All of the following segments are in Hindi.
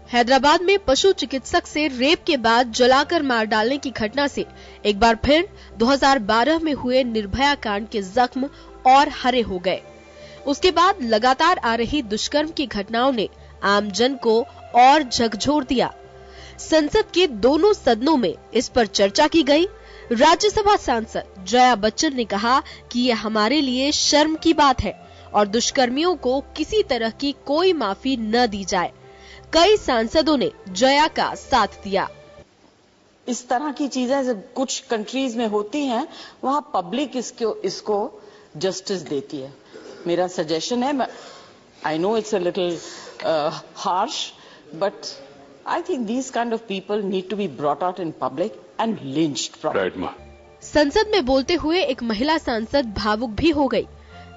हैदराबाद में पशु चिकित्सक से रेप के बाद जलाकर मार डालने की घटना से एक बार फिर 2012 में हुए निर्भया कांड के जख्म और हरे हो गए। उसके बाद लगातार आ रही दुष्कर्म की घटनाओं ने आम जन को और झकझोर दिया। संसद के दोनों सदनों में इस पर चर्चा की गई। राज्यसभा सांसद जया बच्चन ने कहा कि यह हमारे लिए शर्म की बात है और दुष्कर्मियों को किसी तरह की कोई माफी न दी जाए। कई सांसदों ने जया का साथ दिया। इस तरह की चीजें जब कुछ कंट्रीज में होती हैं, वहां पब्लिक इसको जस्टिस देती है। मेरा सजेशन है, I know it's a little harsh, but I think these kind of people need to be brought out in public and lynched properly. संसद में बोलते हुए एक महिला सांसद भावुक भी हो गई।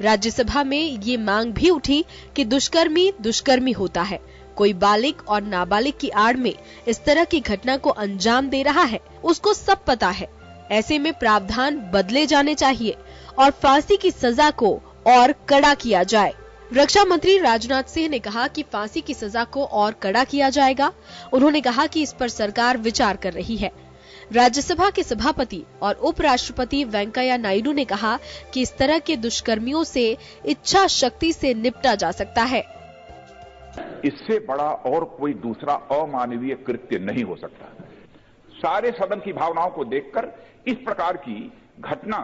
राज्यसभा में ये मांग भी उठी कि दुष्कर्मी होता है। कोई बालिग और नाबालिग की आड़ में इस तरह की घटना को अंजाम दे रहा है, उसको सब पता है। ऐसे में प्रावधान बदले जाने चाहिए और फांसी की सजा को और कड़ा किया जाए। रक्षा मंत्री राजनाथ सिंह ने कहा कि फांसी की सजा को और कड़ा किया जाएगा। उन्होंने कहा कि इस पर सरकार विचार कर रही है। राज्यसभा के सभापति और उपराष्ट्रपति वेंकैया नायडू ने कहा कि इस तरह के दुष्कर्मियों से इच्छा शक्ति से निपटा जा सकता है। इससे बड़ा और कोई दूसरा अमानवीय कृत्य नहीं हो सकता। सारे सदन की भावनाओं को देखकर इस प्रकार की घटना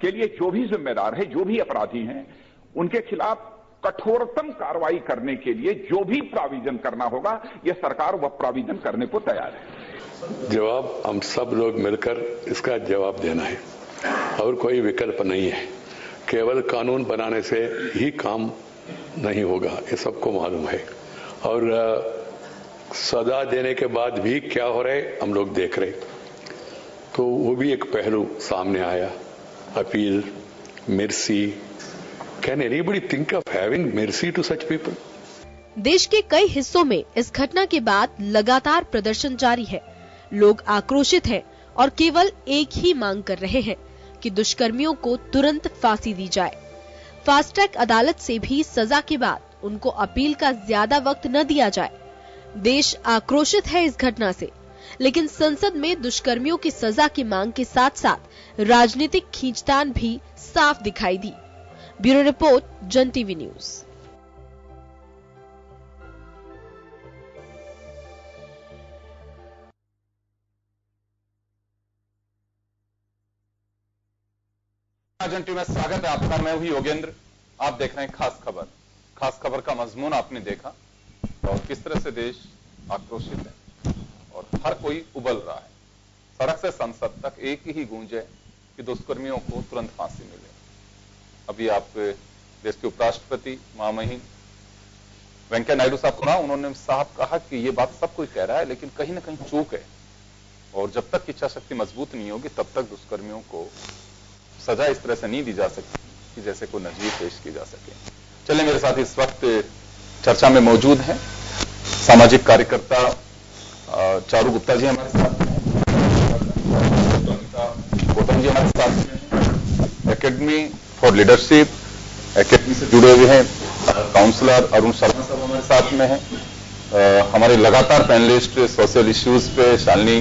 के लिए जो भी जिम्मेदार है, जो भी अपराधी हैं, उनके खिलाफ कठोरतम कार्रवाई करने के लिए जो भी प्रोविजन करना होगा, यह सरकार वह प्रोविजन करने को तैयार है। जवाब हम सब लोग मिलकर इसका जवाब देना है और कोई विकल्प नहीं है। केवल कानून बनाने से ही काम नहीं होगा, ये सबको मालूम है। और सजा देने के बाद भी क्या हो रहा है हम लोग देख रहे, तो वो भी एक पहलू सामने आया। Appeal, mercy, can anybody think of having mercy to such people? देश के कई हिस्सों में इस घटना के बाद लगातार प्रदर्शन जारी है। लोग आक्रोशित हैं और केवल एक ही मांग कर रहे हैं कि दुष्कर्मियों को तुरंत फांसी दी जाए। फास्ट ट्रैक अदालत से भी सजा के बाद उनको अपील का ज्यादा वक्त न दिया जाए। देश आक्रोशित है इस घटना से, लेकिन संसद में दुष्कर्मियों की सजा की मांग के साथ साथ राजनीतिक खींचतान भी साफ दिखाई दी। ब्यूरो रिपोर्ट, जन टीवी न्यूज। जन टीवी में स्वागत है आपका। मैं हूं योगेंद्र। आप देख रहे हैं खास खबर। खास खबर का मजमून आपने देखा और किस तरह से देश आक्रोशित है और हर कोई उबल रहा है। सड़क से संसद तक एक ही गूंज है कि दुष्कर्मियों को तुरंत फांसी मिले। अभी आप देश के उपराष्ट्रपति महामहिम वेंकैया नायडू साहब को उन्होंने साहब कहा कि ये बात सब कोई कह रहा है, लेकिन कहीं ना कहीं चूक है और जब तक इच्छा शक्ति मजबूत नहीं होगी तब तक दुष्कर्मियों को सजा इस तरह से नहीं दी जा सकती कि जैसे कोई नजीर पेश की जा सके। चलिए, मेरे साथ इस वक्त चर्चा में मौजूद हैं सामाजिक कार्यकर्ता चारू गुप्ता जी हमारे साथ में, गौतम जी हमारे साथ में, एकेडमी फॉर लीडरशिप एकेडमी से जुड़े हुए हैं काउंसलर अरुण शर्मा साहब हमारे साथ में हैं। हमारे लगातार पैनलिस्ट सोशल इश्यूज पे शालिनी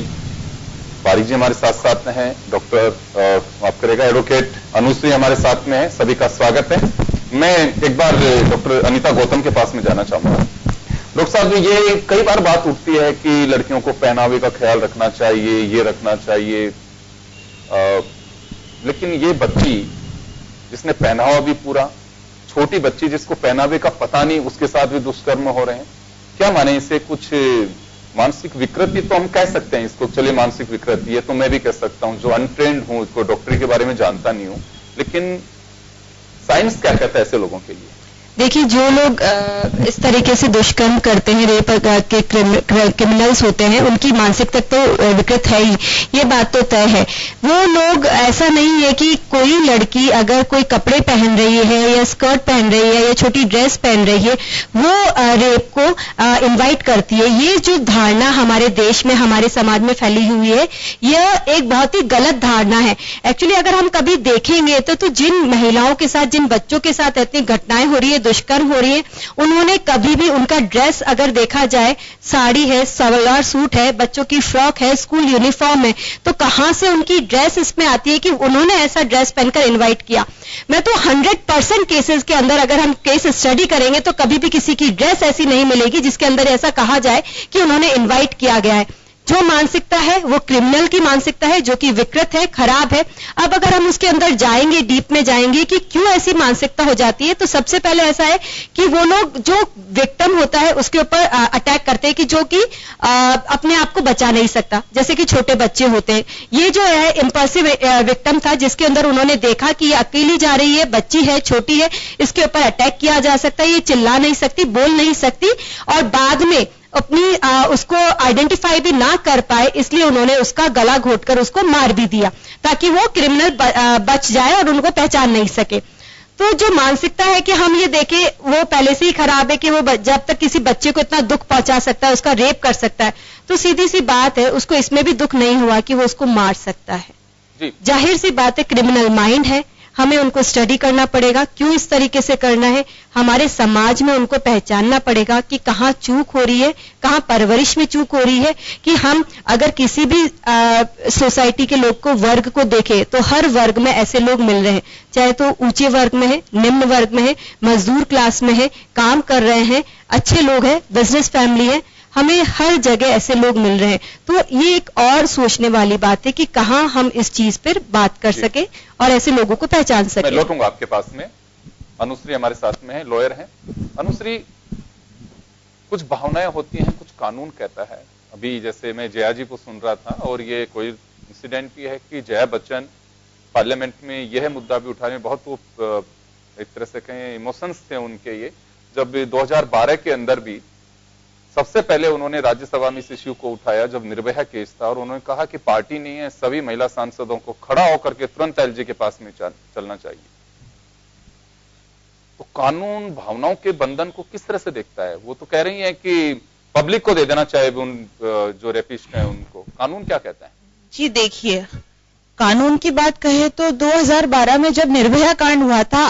पारिक जी हमारे साथ साथ में हैं। डॉक्टर माफ करेगा एडवोकेट अनुश्री हमारे साथ में है। सभी का स्वागत है। मैं एक बार डॉक्टर अनीता गौतम के पास में जाना चाहूंगा। डॉक्टर साहब, ये कई बार बात उठती है कि लड़कियों को पहनावे का ख्याल रखना चाहिए, ये रखना चाहिए, लेकिन ये बच्ची जिसने पहनावा भी पूरा, छोटी बच्ची जिसको पहनावे का पता नहीं, उसके साथ भी दुष्कर्म हो रहे हैं। क्या माने इसे? कुछ मानसिक विकृति तो हम कह सकते हैं इसको। चलिए, मानसिक विकृति है तो मैं भी कह सकता हूं, जो अनट्रेंड हूं, इसको डॉक्टरी के बारे में जानता नहीं हूं, लेकिन साइंस क्या कहता है ऐसे लोगों के लिए? देखिए, जो लोग इस तरीके से दुष्कर्म करते हैं, रेप के क्रिमिनल्स होते हैं, उनकी मानसिकता तो विकृत है ही, ये बात तो तय है। वो लोग, ऐसा नहीं है कि कोई लड़की अगर कोई कपड़े पहन रही है या स्कर्ट पहन रही है या छोटी ड्रेस पहन रही है, वो रेप को इनवाइट करती है। ये जो धारणा हमारे देश में, हमारे समाज में फैली हुई है, यह एक बहुत ही गलत धारणा है। एक्चुअली अगर हम कभी देखेंगे तो जिन महिलाओं के साथ, जिन बच्चों के साथ इतनी घटनाएं हो रही है दुष्कर्म हो रही है, उन्होंने कभी भी उनका ड्रेस अगर देखा जाए, साड़ी है, सलवार सूट है, बच्चों की फ्रॉक है, स्कूल यूनिफॉर्म है, तो कहां से उनकी ड्रेस इसमें आती है कि उन्होंने ऐसा ड्रेस पहनकर इन्वाइट किया। मैं तो 100% केसेस के अंदर अगर हम केस स्टडी करेंगे तो कभी भी किसी की ड्रेस ऐसी नहीं मिलेगी जिसके अंदर ऐसा कहा जाए कि उन्होंने इन्वाइट किया गया है। जो मानसिकता है वो क्रिमिनल की मानसिकता है, जो कि विकृत है, खराब है। अब अगर हम उसके अंदर जाएंगे, डीप में जाएंगे कि क्यों ऐसी मानसिकता हो जाती है, तो सबसे पहले ऐसा है कि वो लोग जो विक्टिम होता है उसके ऊपर अटैक करते हैं कि जो कि अपने आप को बचा नहीं सकता, जैसे कि छोटे बच्चे होते हैं। ये जो है इंपल्सिव विक्टिम था, जिसके अंदर उन्होंने देखा कि ये अकेली जा रही है, बच्ची है, छोटी है, इसके ऊपर अटैक किया जा सकता है, ये चिल्ला नहीं सकती, बोल नहीं सकती, और बाद में अपनी उसको आइडेंटिफाई भी ना कर पाए, इसलिए उन्होंने उसका गला घोटकर उसको मार भी दिया ताकि वो क्रिमिनल बच जाए और उनको पहचान नहीं सके। तो जो मानसिकता है कि हम ये देखें, वो पहले से ही खराब है कि वो जब तक किसी बच्चे को इतना दुख पहुंचा सकता है, उसका रेप कर सकता है, तो सीधी सी बात है उसको इसमें भी दुख नहीं हुआ कि वो उसको मार सकता है। जाहिर सी बात है क्रिमिनल माइंड है, हमें उनको स्टडी करना पड़ेगा, क्यों इस तरीके से करना है, हमारे समाज में उनको पहचानना पड़ेगा कि कहां चूक हो रही है, कहां परवरिश में चूक हो रही है। कि हम अगर किसी भी सोसाइटी के लोग को, वर्ग को देखें, तो हर वर्ग में ऐसे लोग मिल रहे हैं, चाहे तो ऊंचे वर्ग में है, निम्न वर्ग में है, मजदूर क्लास में है, काम कर रहे हैं, अच्छे लोग हैं, बिजनेस फैमिली है, हमें हर जगह ऐसे लोग मिल रहे हैं। तो ये एक और सोचने वाली बात है कि कहां हम इस चीज पर बात कर सके और ऐसे लोगों को पहचान सके। मैं लौटूंगा आपके पास में। अनुश्री हमारे साथ में है, लॉयर हैं। अनुश्री, कुछ भावनाएं होती हैं, कुछ कानून कहता है। अभी जैसे मैं जया जी को सुन रहा था, और ये कोई इंसिडेंट भी है कि जया बच्चन पार्लियामेंट में यह मुद्दा भी उठाने में बहुत एक तरह से कहें इमोशंस थे उनके, ये जब 2012 के अंदर भी सबसे पहले उन्होंने राज्यसभा में इस इश्यू को उठाया जब निर्भया केस था, और उन्होंने कहा कि पार्टी नहीं है, सभी महिला सांसदों को खड़ा होकर के तुरंत एलजी के पास में चलना चाहिए। तो कानून भावनाओं के बंधन को किस तरह से देखता है? वो तो कह रही है कि पब्लिक को दे देना चाहिए उन जो रेपिस्ट हैं उनको। कानून क्या कहता है? जी देखिए, कानून की बात कहे तो 2012 में जब निर्भया कांड हुआ था,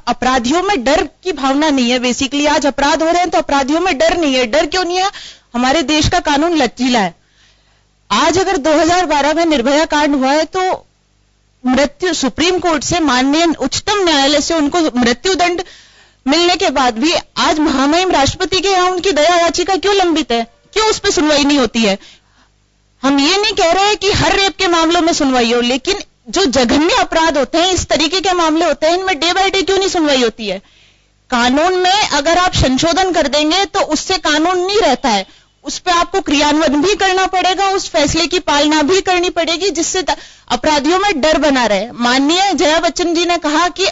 अपराधियों में डर की भावना नहीं है। बेसिकली आज अपराध हो रहे हैं तो अपराधियों में डर नहीं है। डर क्यों नहीं है? हमारे देश का कानून लचीला है। आज अगर 2012 में निर्भया कांड हुआ है तो मृत्यु, सुप्रीम कोर्ट से, माननीय उच्चतम न्यायालय से उनको मृत्यु दंड मिलने के बाद भी आज महामहिम राष्ट्रपति के यहाँ उनकी दया याचिका क्यों लंबित है? क्यों उस पर सुनवाई नहीं होती है? हम ये नहीं कह रहे हैं कि हर रेप के मामलों में सुनवाई हो, लेकिन जो जघन्य अपराध होते हैं, इस तरीके के मामले होते हैं, इनमें डे बाय डे क्यों नहीं सुनवाई होती है? कानून में अगर आप संशोधन कर देंगे तो उससे कानून नहीं रहता है, उस पर आपको क्रियान्वयन भी करना पड़ेगा, उस फैसले की पालना भी करनी पड़ेगी, जिससे अपराधियों में डर बना रहे। माननीय जया बच्चन जी ने कहा कि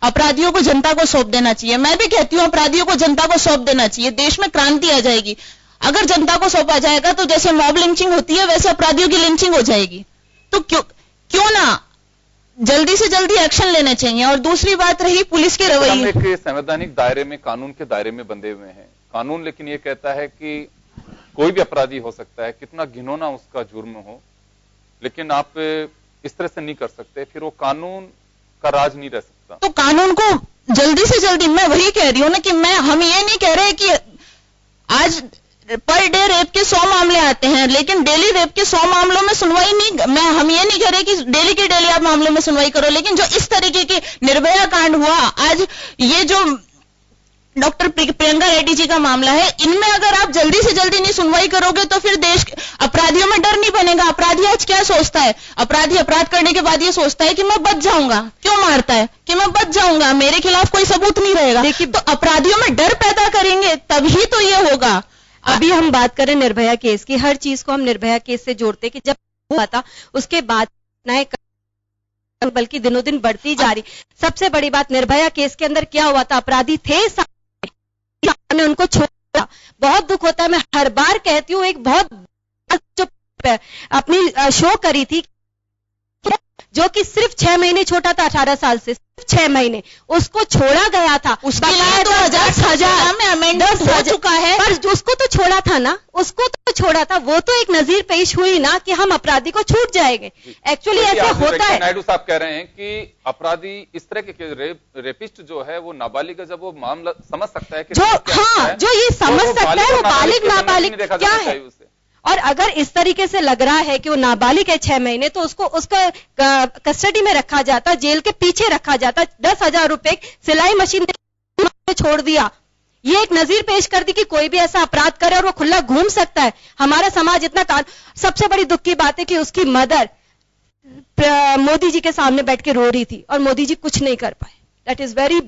अपराधियों को जनता को सौंप देना चाहिए। मैं भी कहती हूं अपराधियों को जनता को सौंप देना चाहिए, देश में क्रांति आ जाएगी। अगर जनता को सौंपा जाएगा तो जैसे मॉब लिंचिंग होती है वैसे अपराधियों की लिंचिंग हो जाएगी। तो क्यों ना जल्दी से जल्दी एक्शन लेने चाहिए। और दूसरी बात रही पुलिस के रवैये, हम एक संवैधानिक दायरे में, कानून के दायरे में बंधे हुए हैं। कानून लेकिन ये कहता है कि कोई भी अपराधी हो सकता है, कितना घिनौना उसका जुर्म हो, लेकिन आप इस तरह से नहीं कर सकते, फिर वो कानून का राज नहीं रह सकता। तो कानून को जल्दी से जल्दी, मैं वही कह रही हूं ना कि हम ये नहीं कह रहे कि आज पर डे रेप के 100 मामले आते हैं, लेकिन डेली रेप के 100 मामलों में सुनवाई नहीं, हम ये नहीं कह रहे कि डेली के डेली आप मामलों में सुनवाई करो, लेकिन जो इस तरीके के निर्भया कांड हुआ, आज ये जो डॉक्टर प्रियंका रेड्डी जी का मामला है, इनमें अगर आप जल्दी से जल्दी नहीं सुनवाई करोगे तो फिर देश अपराधियों में डर नहीं बनेगा। अपराधी आज क्या सोचता है? अपराधी अपराध करने के बाद ये सोचता है कि मैं बच जाऊंगा। क्यों मारता है? कि मैं बच जाऊंगा, मेरे खिलाफ कोई सबूत नहीं रहेगा। तो अपराधियों में डर पैदा करेंगे तभी तो ये होगा। अभी हम बात करें निर्भया केस की, हर चीज को हम निर्भया केस से जोड़ते कि जब हुआ था उसके बाद बल्कि दिनों दिन बढ़ती जा रही। सबसे बड़ी बात निर्भया केस के अंदर क्या हुआ था, अपराधी थे सामने, उनको छोड़ा। बहुत दुख होता है, मैं हर बार कहती हूँ, एक बहुत जो अपनी शो करी थी जो कि सिर्फ 6 महीने छोटा था, 18 साल से, सिर्फ 6 महीने, उसको छोड़ा गया था। उसके लिए 2000 में अमेंडमेंट हो चुका है, पर उसको उसको तो छोड़ा था ना, उसको तो छोड़ा था, वो तो एक नजीर पेश हुई ना कि हम अपराधी को छूट जाएंगे। एक्चुअली ऐसा होता है। नायडू साहब कह रहे हैं कि अपराधी इस तरह के रेपिस्ट जो है वो नाबालिग का, जब वो मामला समझ सकता है कि जो जो ये समझ सकता है वो बालिग नाबालिग क्या है। और अगर इस तरीके से लग रहा है कि वो नाबालिग है 6 महीने, तो उसको कस्टडी में रखा जाता, जेल के पीछे रखा जाता, 10,000 रुपए सिलाई मशीन छोड़ दिया। ये एक नजीर पेश कर दी कि कोई भी ऐसा अपराध करे और वो खुला घूम सकता है। हमारा समाज इतना सबसे बड़ी दुख की बात है कि उसकी मदर मोदी जी के सामने बैठ के रो रही थी और मोदी जी कुछ नहीं कर पाए। That is very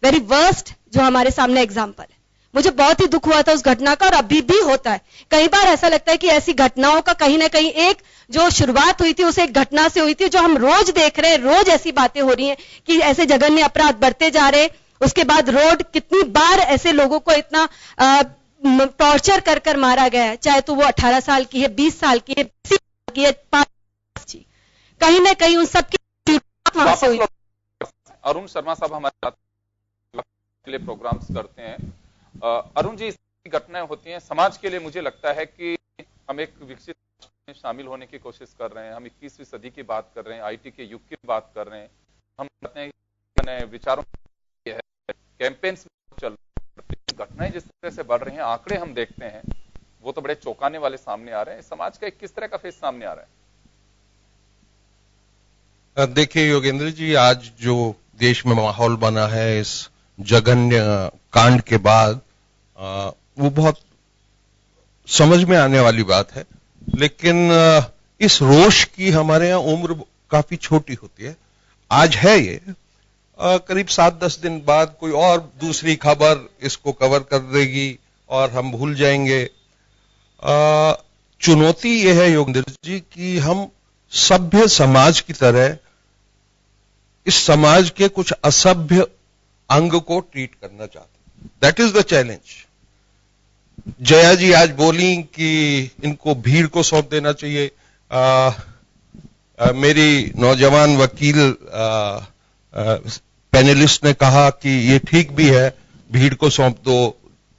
very worst जो हमारे सामने एग्जाम्पल है। मुझे बहुत ही दुख हुआ था उस घटना का, और अभी भी होता है। कई बार ऐसा लगता है कि ऐसी घटनाओं का कहीं ना कहीं एक जो शुरुआत हुई थी उसे एक घटना से हुई थी, जो हम रोज देख रहे हैं, रोज ऐसी बातें हो रही हैं कि ऐसे जघन्य अपराध बढ़ते जा रहे। उसके बाद रोड कितनी बार ऐसे लोगों को इतना टॉर्चर कर कर मारा गया है, चाहे तो वो 18 साल की है, 20 साल की है, 30 साल की है, 5 की, कहीं ना कहीं उन सबकी वहां से हुई। अरुण शर्मा साहब हमारे के लिए प्रोग्राम्स करते हैं। अरुण जी, इस घटनाएं होती हैं समाज के लिए। मुझे लगता है कि हम एक विकसित में शामिल होने की कोशिश कर रहे हैं, हम 21वीं सदी की बात कर रहे हैं, IT के युग की बात कर रहे हैं, हम कहते हैं विचारों कैंपेन्स चल रहे, घटनाएं जिस तरह से बढ़ रही हैं, आंकड़े हम देखते हैं वो तो बड़े चौंकाने वाले सामने आ रहे हैं। समाज का किस तरह का फेस सामने आ रहा है? देखिए योगेंद्र जी, आज जो देश में माहौल बना है इस जघन्य कांड के बाद, वो बहुत समझ में आने वाली बात है। लेकिन इस रोष की हमारे यहाँ उम्र काफी छोटी होती है। आज है ये, करीब 7-10 दिन बाद कोई और दूसरी खबर इसको कवर कर देगी और हम भूल जाएंगे। चुनौती यह है योगेंद्र जी कि हम सभ्य समाज की तरह इस समाज के कुछ असभ्य अंग को ट्रीट करना चाहते हैं। That is the challenge. Jaya ji आज बोली कि इनको भीड़ को सौंप देना चाहिए। मेरी नौजवान वकील पैनलिस्ट ने कहा कि ये ठीक भी है, भीड़ को सौंप दो,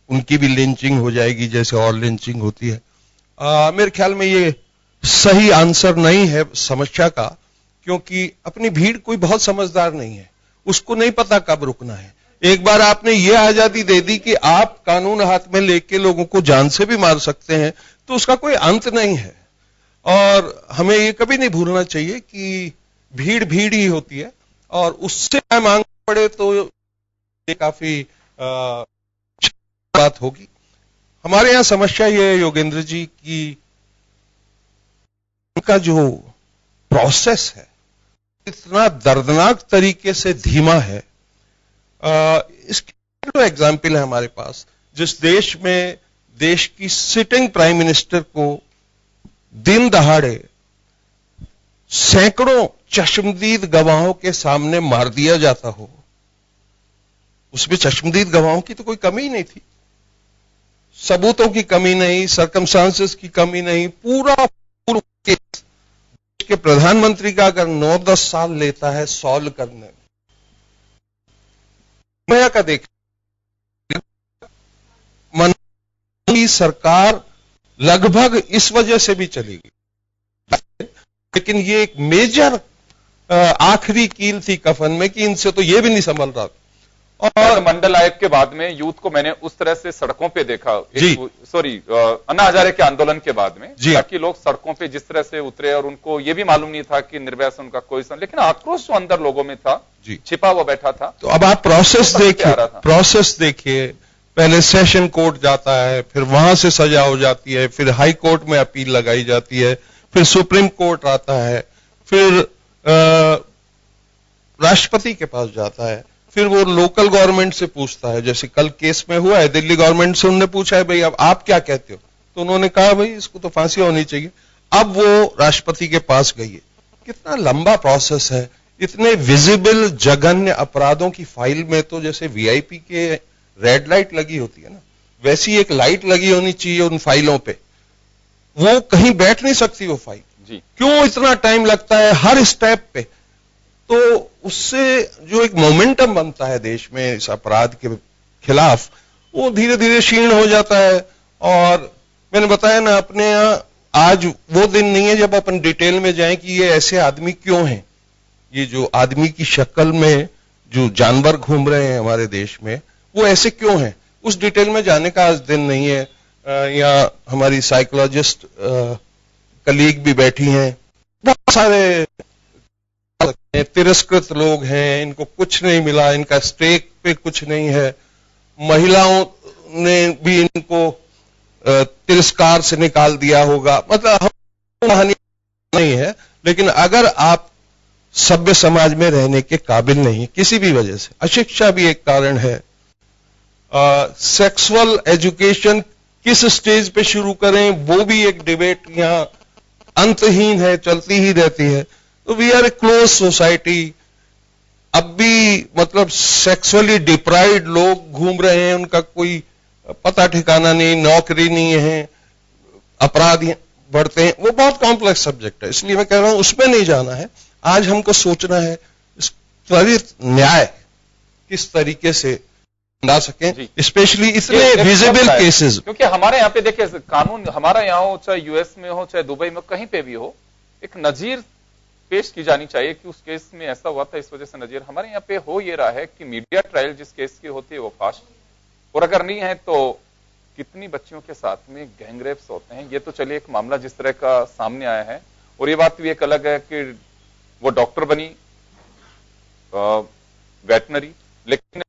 उनकी भी लिंचिंग हो जाएगी जैसे और लिंचिंग होती है। मेरे ख्याल में ये सही आंसर नहीं है समस्या का, क्योंकि अपनी भीड़ कोई बहुत समझदार नहीं है, उसको नहीं पता कब रुकना है। एक बार आपने ये आजादी दे दी कि आप कानून हाथ में लेके लोगों को जान से भी मार सकते हैं, तो उसका कोई अंत नहीं है। और हमें ये कभी नहीं भूलना चाहिए कि भीड़ भीड़ ही होती है, और उससे मांग पड़े तो ये काफी बात होगी। हमारे यहां समस्या ये है योगेंद्र जी कि उनका जो प्रोसेस है इतना दर्दनाक तरीके से धीमा है। इसके तो एग्जाम्पल है हमारे पास, जिस देश में देश की सिटिंग प्राइम मिनिस्टर को दिन दहाड़े सैकड़ों चश्मदीद गवाहों के सामने मार दिया जाता हो, उसमें चश्मदीद गवाहों की तो कोई कमी ही नहीं थी, सबूतों की कमी नहीं, सर्कमस्टांसेस की कमी नहीं, पूरा केस के प्रधानमंत्री का अगर 9-10 साल लेता है सॉल्व करने में, मैं का देख की सरकार लगभग इस वजह से भी चलेगी, लेकिन ये एक मेजर आखिरी कील थी कफन में कि इनसे तो ये भी नहीं संभल रहा। और मंडल आयोग के बाद में यूथ को मैंने उस तरह से सड़कों पे देखा, अन्ना हजारे के आंदोलन के बाद में, ताकि लोग सड़कों पे जिस तरह से उतरे और उनको ये भी मालूम नहीं था कि निर्भया से उनका कोई लेकिन आक्रोश जो अंदर लोगों में था, छिपा हुआ बैठा था। तो अब आप प्रोसेस देखिए, पहले सेशन कोर्ट जाता है, फिर वहां से सजा हो जाती है, फिर हाई कोर्ट में अपील लगाई जाती है, फिर सुप्रीम कोर्ट आता है, फिर राष्ट्रपति के पास जाता है, फिर वो लोकल गवर्नमेंट से पूछता है। जैसे कल केस में हुआ है, दिल्ली गवर्नमेंट से उन्होंने पूछा है भाई अब आप क्या कहते हो, तो उन्होंने कहा भाई इसको तो फांसी होनी चाहिए। अब वो राष्ट्रपति के पास गई है। कितना लंबा प्रोसेस है। इतने विजिबल जघन्य अपराधों की फाइल में तो जैसे वीआईपी के रेड लाइट लगी होती है ना, वैसी एक लाइट लगी होनी चाहिए उन फाइलों पे। वो कहीं बैठ नहीं सकती वो फाइल। क्यों इतना टाइम लगता है हर स्टेप पे? तो उससे जो एक मोमेंटम बनता है देश में इस अपराध के खिलाफ, वो धीरे धीरे क्षीण हो जाता है। और मैंने बताया ना, अपने यहाँ आज वो दिन नहीं है जब अपन डिटेल में जाएं कि ये ऐसे आदमी क्यों हैं, ये जो आदमी की शक्ल में जो जानवर घूम रहे हैं हमारे देश में, वो ऐसे क्यों हैं, उस डिटेल में जाने का आज दिन नहीं है। यहाँ हमारी साइकोलॉजिस्ट कलीग भी बैठी हैं, बहुत सारे तिरस्कृत लोग हैं, इनको कुछ नहीं मिला, इनका स्टेक पे कुछ नहीं है, महिलाओं ने भी इनको तिरस्कार से निकाल दिया होगा। मतलब कहानी नहीं है, लेकिन अगर आप सभ्य समाज में रहने के काबिल नहीं किसी भी वजह से, अशिक्षा भी एक कारण है, सेक्सुअल एजुकेशन किस स्टेज पे शुरू करें वो भी एक डिबेट यहाँ अंतहीन है, चलती ही रहती है। तो we are a close society. अब भी मतलब सेक्सुअली डिप्राइव्ड लोग घूम रहे हैं, उनका कोई पता ठिकाना नहीं, नौकरी नहीं है, अपराध बढ़ते हैं। वो बहुत कॉम्प्लेक्स सब्जेक्ट है, इसलिए मैं कह रहा हूं उसमें नहीं जाना है। आज हमको सोचना है इस त्वरित न्याय किस तरीके से ला सकें, स्पेशली इतने विजिबल केसेस। क्योंकि हमारे यहाँ पे देखिए, कानून हमारा यहाँ हो, चाहे यूएस में हो, चाहे दुबई में, कहीं पे भी हो, एक नजीर पेश की जानी चाहिए कि उस केस में ऐसा हुआ था, इस वजह से नजीर। हमारे यहाँ पे हो ये रहा है कि मीडिया ट्रायल जिस केस की होती है वो फास्ट, और अगर नहीं है तो कितनी बच्चियों के साथ में गैंग रेप्स होते हैं। ये तो चलिए एक मामला जिस तरह का सामने आया है, और ये बात भी एक अलग है कि वो डॉक्टर बनी वेटनरी, लेकिन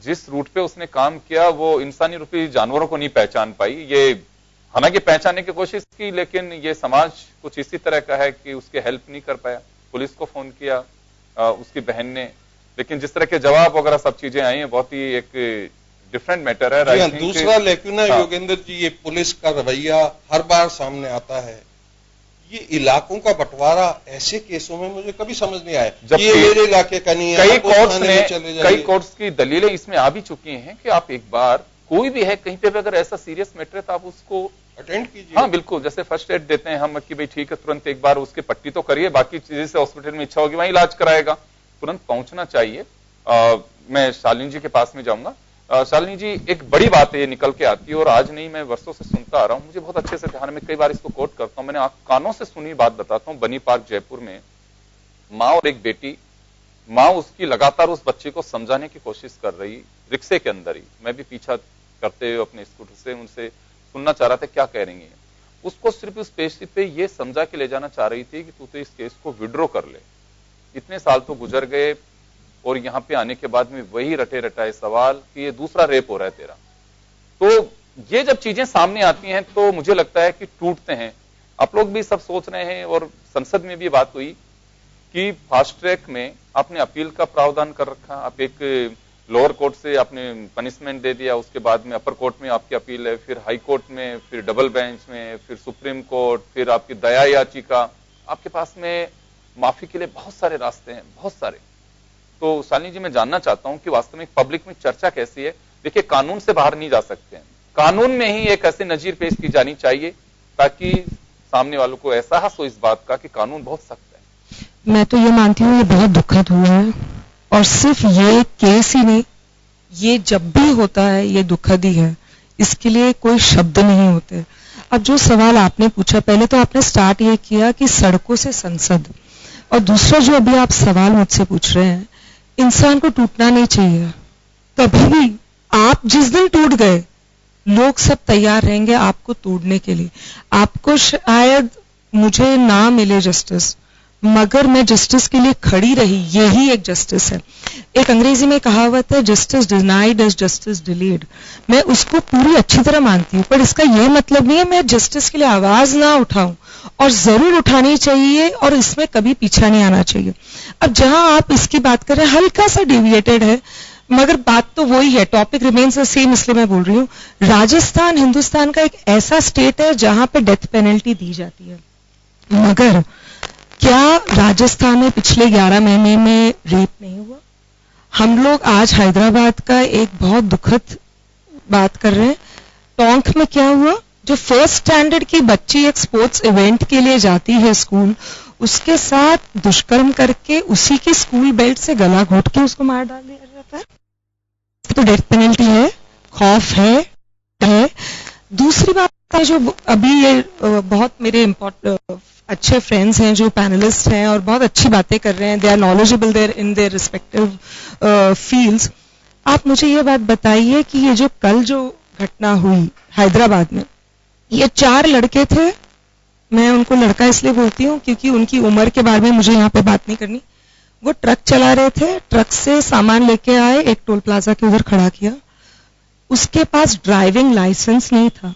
जिस रूट पे उसने काम किया वो इंसानी रूपी जानवरों को नहीं पहचान पाई। ये हालांकि पहचानने की कोशिश की, लेकिन ये समाज कुछ इसी तरह का है कि उसके हेल्प नहीं कर पाया। पुलिस को फोन किया उसकी बहन ने, लेकिन जिस तरह के जवाब वगैरह सब चीजें आई हैं, बहुत ही एक डिफरेंट मैटर है। दूसरा लेकिन योगेंद्र जी, ये पुलिस का रवैया हर बार सामने आता है। ये इलाकों का बंटवारा ऐसे केसों में मुझे कभी समझ नहीं आया, ये मेरे इलाके का नहीं है। कई कोर्ट्स की दलीलें इसमें आ भी चुकी हैं कि आप एक बार कोई भी है कहीं पे भी अगर ऐसा सीरियस मैटर है तो आप उसको अटेंड कीजिए। हाँ बिल्कुल, जैसे फर्स्ट एड देते हैं हम कि भाई ठीक है, तुरंत एक बार उसकी पट्टी तो करिए, बाकी चीजें से हॉस्पिटल में इच्छा होगी वहीं इलाज कराएगा, तुरंत पहुंचना चाहिए। मैं शालिनी जी के पास में जाऊंगा। शालिनी जी, एक बड़ी बात है ये निकल के आती है, और आज नहीं मैं वर्षों से सुनता आ रहा हूं, मुझे बहुत अच्छे से ध्यान में, कई बार इसको कोट करता हूं, मैंने कानों से सुनी बात बताता हूं। बनी पार्क जयपुर में माँ और एक बेटी, माँ उसकी लगातार उस बच्चे को समझाने की कोशिश कर रही, रिक्शे के अंदर ही, मैं भी पीछा करते हुए अपने स्कूटर से उनसे सुनना चाह रहा था क्या कह रही है। उसको सिर्फ उस पेशी पे ये समझा के ले जाना चाह रही थी कि तू तो इस केस को विड्रॉ कर ले। इतने साल तो गुजर गए और यहाँ पे आने के बाद में वही रटे रटाए सवाल कि ये दूसरा रेप हो रहा है तेरा। तो ये जब चीजें सामने आती हैं तो मुझे लगता है कि टूटते हैं। आप लोग भी सब सोच रहे हैं, और संसद में भी बात हुई कि फास्ट ट्रैक में आपने अपील का प्रावधान कर रखा, आप एक लोअर कोर्ट से आपने पनिशमेंट दे दिया, उसके बाद में अपर कोर्ट में आपकी अपील है, फिर हाई कोर्ट में, फिर डबल बेंच में, फिर सुप्रीम कोर्ट, फिर आपकी दया याचिका। आपके पास में माफी के लिए बहुत सारे रास्ते हैं, बहुत सारे। तो शालिनी जी, मैं जानना चाहता हूं कि वास्तव में पब्लिक में चर्चा कैसी है। देखिए, कानून से बाहर नहीं जा सकते हैं, कानून में ही एक ऐसी नजीर पेश की जानी चाहिए ताकि सामने वालों को एहसास हो इस बात का कि कानून बहुत सख्त है। मैं तो ये मानती हूँ ये बहुत दुखद हुआ है, और सिर्फ ये केस ही नहीं, ये जब भी होता है ये दुखद ही है, इसके लिए कोई शब्द नहीं होते। अब जो सवाल आपने पूछा, पहले तो आपने स्टार्ट ये किया कि सड़कों से संसद, और दूसरा जो अभी आप सवाल मुझसे पूछ रहे हैं, इंसान को टूटना नहीं चाहिए। कभी भी आप जिस दिन टूट गए, लोग सब तैयार रहेंगे आपको तोड़ने के लिए। आपको शायद मुझे ना मिले जस्टिस, मगर मैं जस्टिस के लिए खड़ी रही, यही एक जस्टिस है। एक अंग्रेजी में कहावत है, justice denied is justice delayed. मैं उसको पूरी अच्छी तरह मानती हूँ, पर इसका यह मतलब नहीं है मैं जस्टिस के लिए आवाज ना उठाऊं, और जरूर उठानी चाहिए, और इसमें कभी पीछा नहीं आना चाहिए। अब जहां आप इसकी बात कर रहे हैं, हल्का सा डेविएटेड है, मगर बात तो वही है, टॉपिक रिमेन्स द सेम, इसलिए मैं बोल रही हूँ। राजस्थान हिंदुस्तान का एक ऐसा स्टेट है जहां पे डेथ पेनल्टी दी जाती है, मगर क्या राजस्थान में पिछले 11 महीने में रेप नहीं हुआ? हम लोग आज हैदराबाद का एक बहुत दुखद बात कर रहे हैं। टोंक में क्या हुआ? जो फर्स्ट स्टैंडर्ड की बच्ची एक स्पोर्ट्स इवेंट के लिए जाती है स्कूल, उसके साथ दुष्कर्म करके उसी की स्कूल बेल्ट से गला घोट के उसको मार डाल दिया जाता है। तो डेथ पेनल्टी है, खौफ है। दूसरी बात है जो अभी ये बहुत मेरे अच्छे फ्रेंड्स हैं जो पैनलिस्ट हैं और बहुत अच्छी बातें कर रहे हैं, they are knowledgeable there in their respective fields. आप मुझे ये बात बताइए कि ये जो कल जो घटना हुई हैदराबाद में, ये 4 लड़के थे, मैं उनको लड़का इसलिए बोलती हूँ क्योंकि उनकी उम्र के बारे में मुझे यहाँ पे बात नहीं करनी। वो ट्रक चला रहे थे, ट्रक से सामान लेके आए, एक टोल प्लाजा के उधर खड़ा किया, उसके पास ड्राइविंग लाइसेंस नहीं था।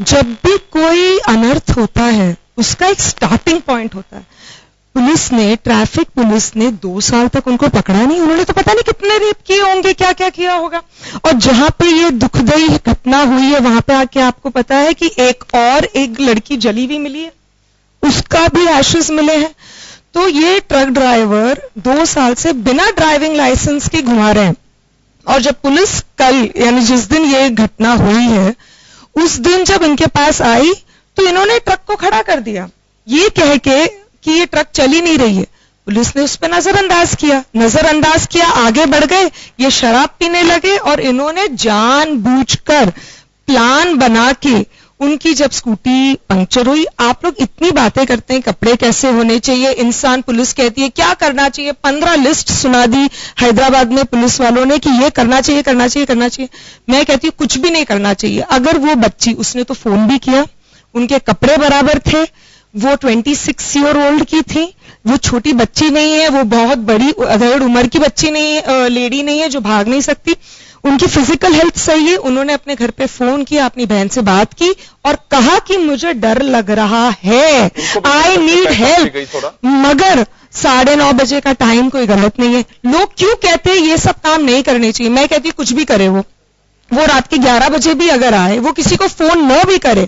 जब भी कोई अनर्थ होता है उसका एक स्टार्टिंग पॉइंट होता है। ट्रैफिक पुलिस ने 2 साल तक उनको पकड़ा नहीं, उन्होंने तो पता नहीं कितने रेप किए होंगे, क्या क्या किया होगा। और जहां पे ये दुखदाई घटना हुई है वहां पे आके आपको पता है कि एक लड़की जली हुई मिली है, उसका भी एशेस मिले हैं। तो ये ट्रक ड्राइवर 2 साल से बिना ड्राइविंग लाइसेंस के घुमा रहे हैं। और जब पुलिस कल यानी जिस दिन ये घटना हुई है उस दिन जब इनके पास आई तो इन्होंने ट्रक को खड़ा कर दिया ये कह के कि ये ट्रक चली नहीं रही है। पुलिस ने उस पर नजरअंदाज किया, आगे बढ़ गए, ये शराब पीने लगे और इन्होंने जानबूझकर प्लान बना के उनकी जब स्कूटी पंक्चर हुई। आप लोग इतनी बातें करते हैं कपड़े कैसे होने चाहिए, इंसान, पुलिस कहती है क्या करना चाहिए, 15 लिस्ट सुना दी हैदराबाद में पुलिस वालों ने कि ये करना चाहिए। मैं कहती हूँ कुछ भी नहीं करना चाहिए। अगर वो बच्ची, उसने तो फोन भी किया, उनके कपड़े बराबर थे, वो 26 ईयर ओल्ड की थी, वो छोटी बच्ची नहीं है, वो बहुत बड़ी अधेड़ उम्र की बच्ची नहीं है, लेडी नहीं है जो भाग नहीं सकती, उनकी फिजिकल हेल्थ सही है। उन्होंने अपने घर पे फोन किया, अपनी बहन से बात की और कहा कि मुझे डर लग रहा है, आई नीड हेल्प। मगर 9:30 बजे का टाइम कोई गलत नहीं है। लोग क्यों कहते हैं ये सब काम नहीं करने चाहिए? मैं कहती हूँ कुछ भी करे, वो रात के 11 बजे भी अगर आए, वो किसी को फोन न भी करे,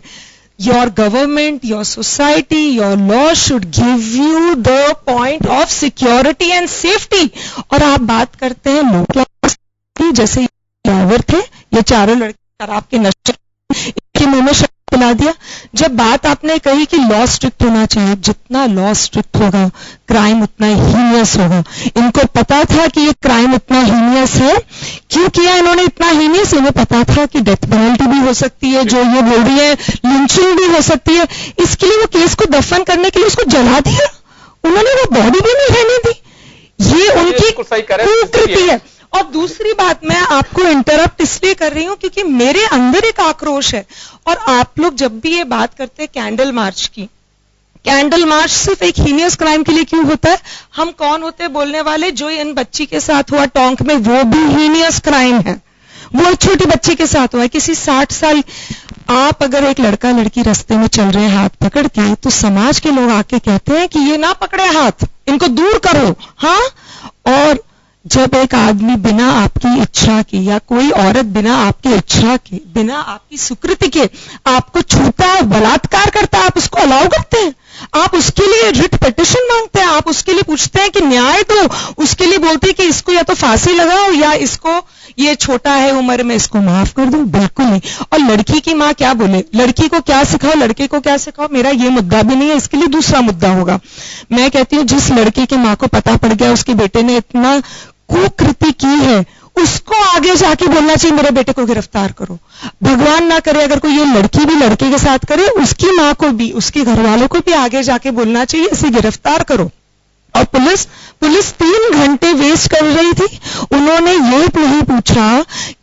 your government, your society, your law should give you the point of security and safety। और आप बात करते हैं लो क्लास की, जैसे ड्राइवर थे, ये 4 लड़के शराब के नशे, इनके मुंह में शराब पिला दिया। जब बात आपने कही कि लॉ स्ट्रिक्ट होना चाहिए, जितना लॉ स्ट्रिक्ट होगा क्राइम उतना हीनियस होगा। इनको पता था कि ये क्राइम इतना हीनियस है। क्यों किया इन्होंने इतना हीनियस? इन्हें पता था कि डेथ पेनल्टी भी हो सकती है, जो ये बोल रही है लिंचिंग भी हो सकती है। इसके लिए वो केस को दफन करने के लिए उसको जला दिया, उन्होंने वो बॉडी भी नहीं रहने दी। ये उनकी कुकृति है। और दूसरी बात, मैं आपको इंटरप्ट इसलिए कर रही हूं क्योंकि मेरे अंदर एक आक्रोश है। और आप लोग जब भी ये बात करते हैं कैंडल मार्च की, कैंडल मार्च सिर्फ एक हीनियस क्राइम के लिए क्यों होता है? हम कौन होते हैं बोलने वाले? जो इन बच्ची के साथ हुआ टोंक में, वो भी हीनियस क्राइम है, वो छोटी बच्ची के साथ हुआ है, किसी 60 साल। आप अगर एक लड़का लड़की रास्ते में चल रहे हैं हाथ पकड़ के, तो समाज के लोग आके कहते हैं कि ये ना पकड़े हाथ, इनको दूर करो। हाँ, और जब एक आदमी बिना आपकी इच्छा के या कोई औरत बिना आपकी इच्छा के, बिना आपकी स्वीकृति के आपको छूता है, बलात्कार करता है, आप उसको अलाउ करते हैं? आप उसके लिए रिट पिटिशन मांगते हैं, आप उसके लिए पूछते हैं कि न्याय दो, उसके लिए बोलते हैं कि इसको या तो फांसी लगाओ या इसको, ये छोटा है उम्र में, इसको माफ कर दो? बिल्कुल नहीं। और लड़की की मां क्या बोले, लड़की को क्या सिखाओ, लड़के को क्या सिखाओ, मेरा ये मुद्दा भी नहीं है, इसके लिए दूसरा मुद्दा होगा। मैं कहती हूँ जिस लड़की की मां को पता पड़ गया उसके बेटे ने इतना कुकृति की है, उसको आगे जाके बोलना चाहिए मेरे बेटे को गिरफ्तार करो। भगवान ना करे अगर कोई ये लड़की भी लड़के के साथ करे, उसकी मां को भी, उसके घर वालों को भी आगे जाके बोलना चाहिए इसे गिरफ्तार करो। और पुलिस 3 घंटे वेस्ट कर रही थी। उन्होंने ये नहीं पूछा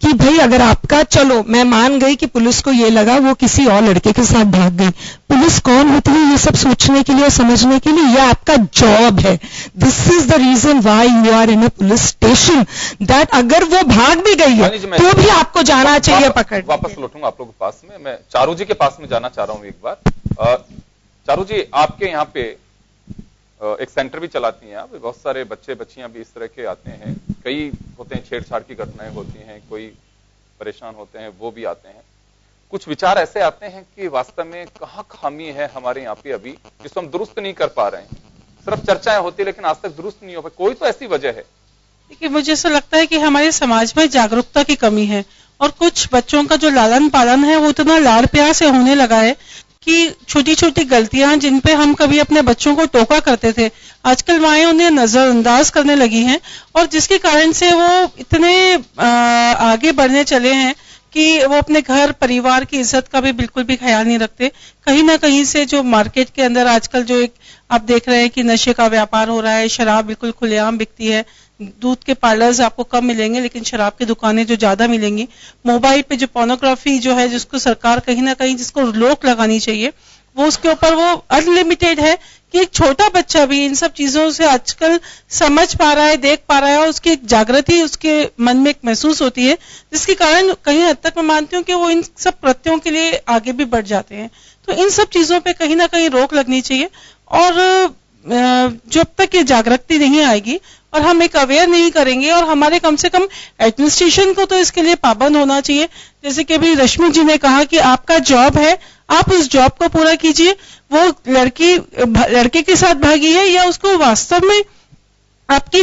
कि भाई अगर आपका, चलो मैं मान गई कि पुलिस को ये लगा वो किसी और लड़के के साथ भाग गई। पुलिस कौन होती है ये सब सोचने के लिए और समझने के लिए? ये आपका जॉब है। This is the reason why you are in a police station, that अगर वो भाग भी गई है तो भी आपको जाना चाहिए पकड़। वापस लौटूंगा आप लोगों के पास में। मैं चारू जी के पास में जाना चाह रहा हूं एक बार। चारू जी, आपके यहाँ पे एक सेंटर भी चलाती हैं आप, बहुत सारे बच्चे बच्चियां भी इस तरह के आते हैं, कई होते हैं छेड़छाड़ की घटनाएं होती हैं, कोई परेशान होते हैं, वो भी आते हैं। कुछ विचार ऐसे आते हैं कि वास्तव में कहाँ खामी है हमारे यहाँ पे अभी, जिसको हम दुरुस्त नहीं कर पा रहे हैं। सिर्फ चर्चाएं होती है लेकिन आज तक दुरुस्त नहीं हो पाई। कोई तो ऐसी वजह है। देखिए, मुझे ऐसा लगता है कि हमारे समाज में जागरूकता की कमी है और कुछ बच्चों का जो लालन पालन है वो इतना लाड़ प्यार से होने लगा है कि छोटी छोटी गलतियां जिन पे हम कभी अपने बच्चों को टोका करते थे, आजकल माएं उन्हें नजरअंदाज करने लगी हैं और जिसके कारण से वो इतने आगे बढ़ने चले हैं कि वो अपने घर परिवार की इज्जत का भी बिल्कुल भी ख्याल नहीं रखते। कहीं ना कहीं से जो मार्केट के अंदर आजकल जो एक आप देख रहे हैं कि नशे का व्यापार हो रहा है, शराब बिल्कुल खुलेआम बिकती है, दूध के पार्लर्स आपको कम मिलेंगे लेकिन शराब की दुकानें जो ज्यादा मिलेंगी, मोबाइल पे जो पोर्नोग्राफी जो है जिसको सरकार कहीं ना कहीं जिसको रोक लगानी चाहिए वो उसके ऊपर वो अनलिमिटेड है कि एक छोटा बच्चा भी इन सब चीजों से आजकल समझ पा रहा है, देख पा रहा है और उसकी एक जागृति उसके मन में एक महसूस होती है जिसके कारण कहीं हद तक मैं मानती हूँ कि वो इन सब कृत्यों के लिए आगे भी बढ़ जाते हैं। तो इन सब चीजों पे कहीं ना कहीं रोक लगनी चाहिए और जब तक ये जागृति नहीं आएगी और हम एक अवेयर नहीं करेंगे और हमारे कम से कम एडमिनिस्ट्रेशन को तो इसके लिए पाबंद होना चाहिए। जैसे कि अभी रश्मि जी ने कहा कि आपका जॉब है, आप उस जॉब को पूरा कीजिए। वो लड़के के साथ भागी है या उसको वास्तव में आपकी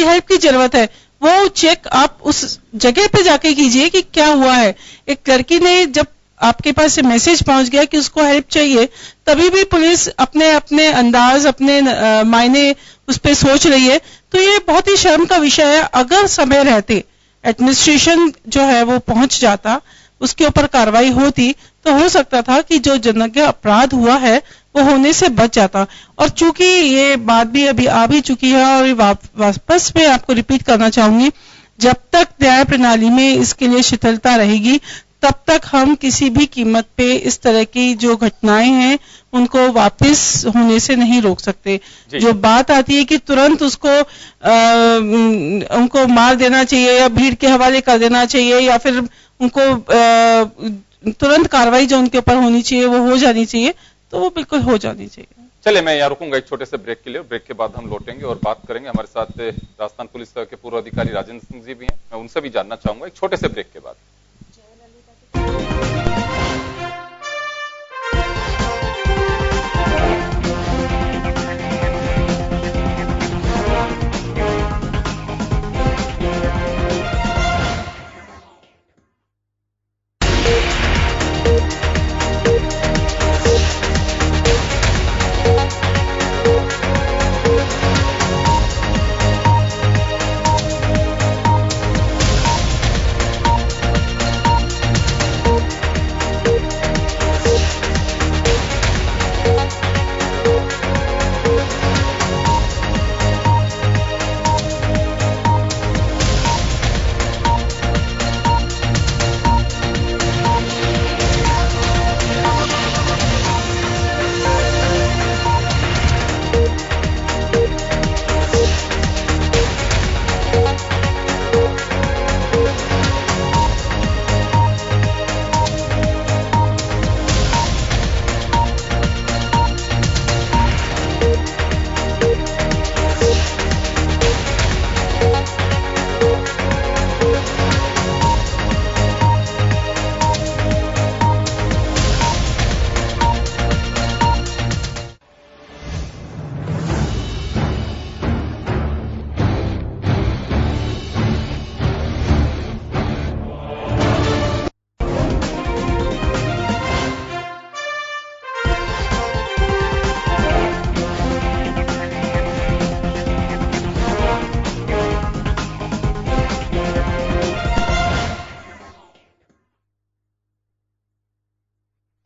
हेल्प की जरूरत है, वो चेक आप उस जगह पे जाके कीजिए कि क्या हुआ है। एक लड़की ने जब आपके पास से मैसेज पहुंच गया कि उसको हेल्प चाहिए, तभी भी पुलिस अपने अपने अंदाज अपने मायने उस पर सोच रही है। तो ये बहुत ही शर्म का विषय है। अगर समय रहते एडमिनिस्ट्रेशन जो है वो पहुंच जाता, उसके ऊपर कार्रवाई होती, तो हो सकता था कि जो जघन्य अपराध हुआ है वो होने से बच जाता। और चूंकि ये बात भी अभी आ भी चुकी है और वापस में आपको रिपीट करना चाहूंगी, जब तक न्याय प्रणाली में इसके लिए शिथिलता रहेगी तब तक हम किसी भी कीमत पे इस तरह की जो घटनाएं हैं उनको वापस होने से नहीं रोक सकते। जो बात आती है कि तुरंत उसको उनको मार देना चाहिए या भीड़ के हवाले कर देना चाहिए या फिर उनको तुरंत कार्रवाई जो उनके ऊपर होनी चाहिए वो हो जानी चाहिए, तो वो बिल्कुल हो जानी चाहिए। चलिए मैं यहाँ रुकूंगा एक छोटे से ब्रेक के लिए। ब्रेक के बाद हम लौटेंगे और बात करेंगे। हमारे साथ राजस्थान पुलिस के पूर्व अधिकारी राजेंद्र सिंह जी भी हैं, मैं उनसे भी जानना चाहूंगा एक छोटे से ब्रेक के बाद।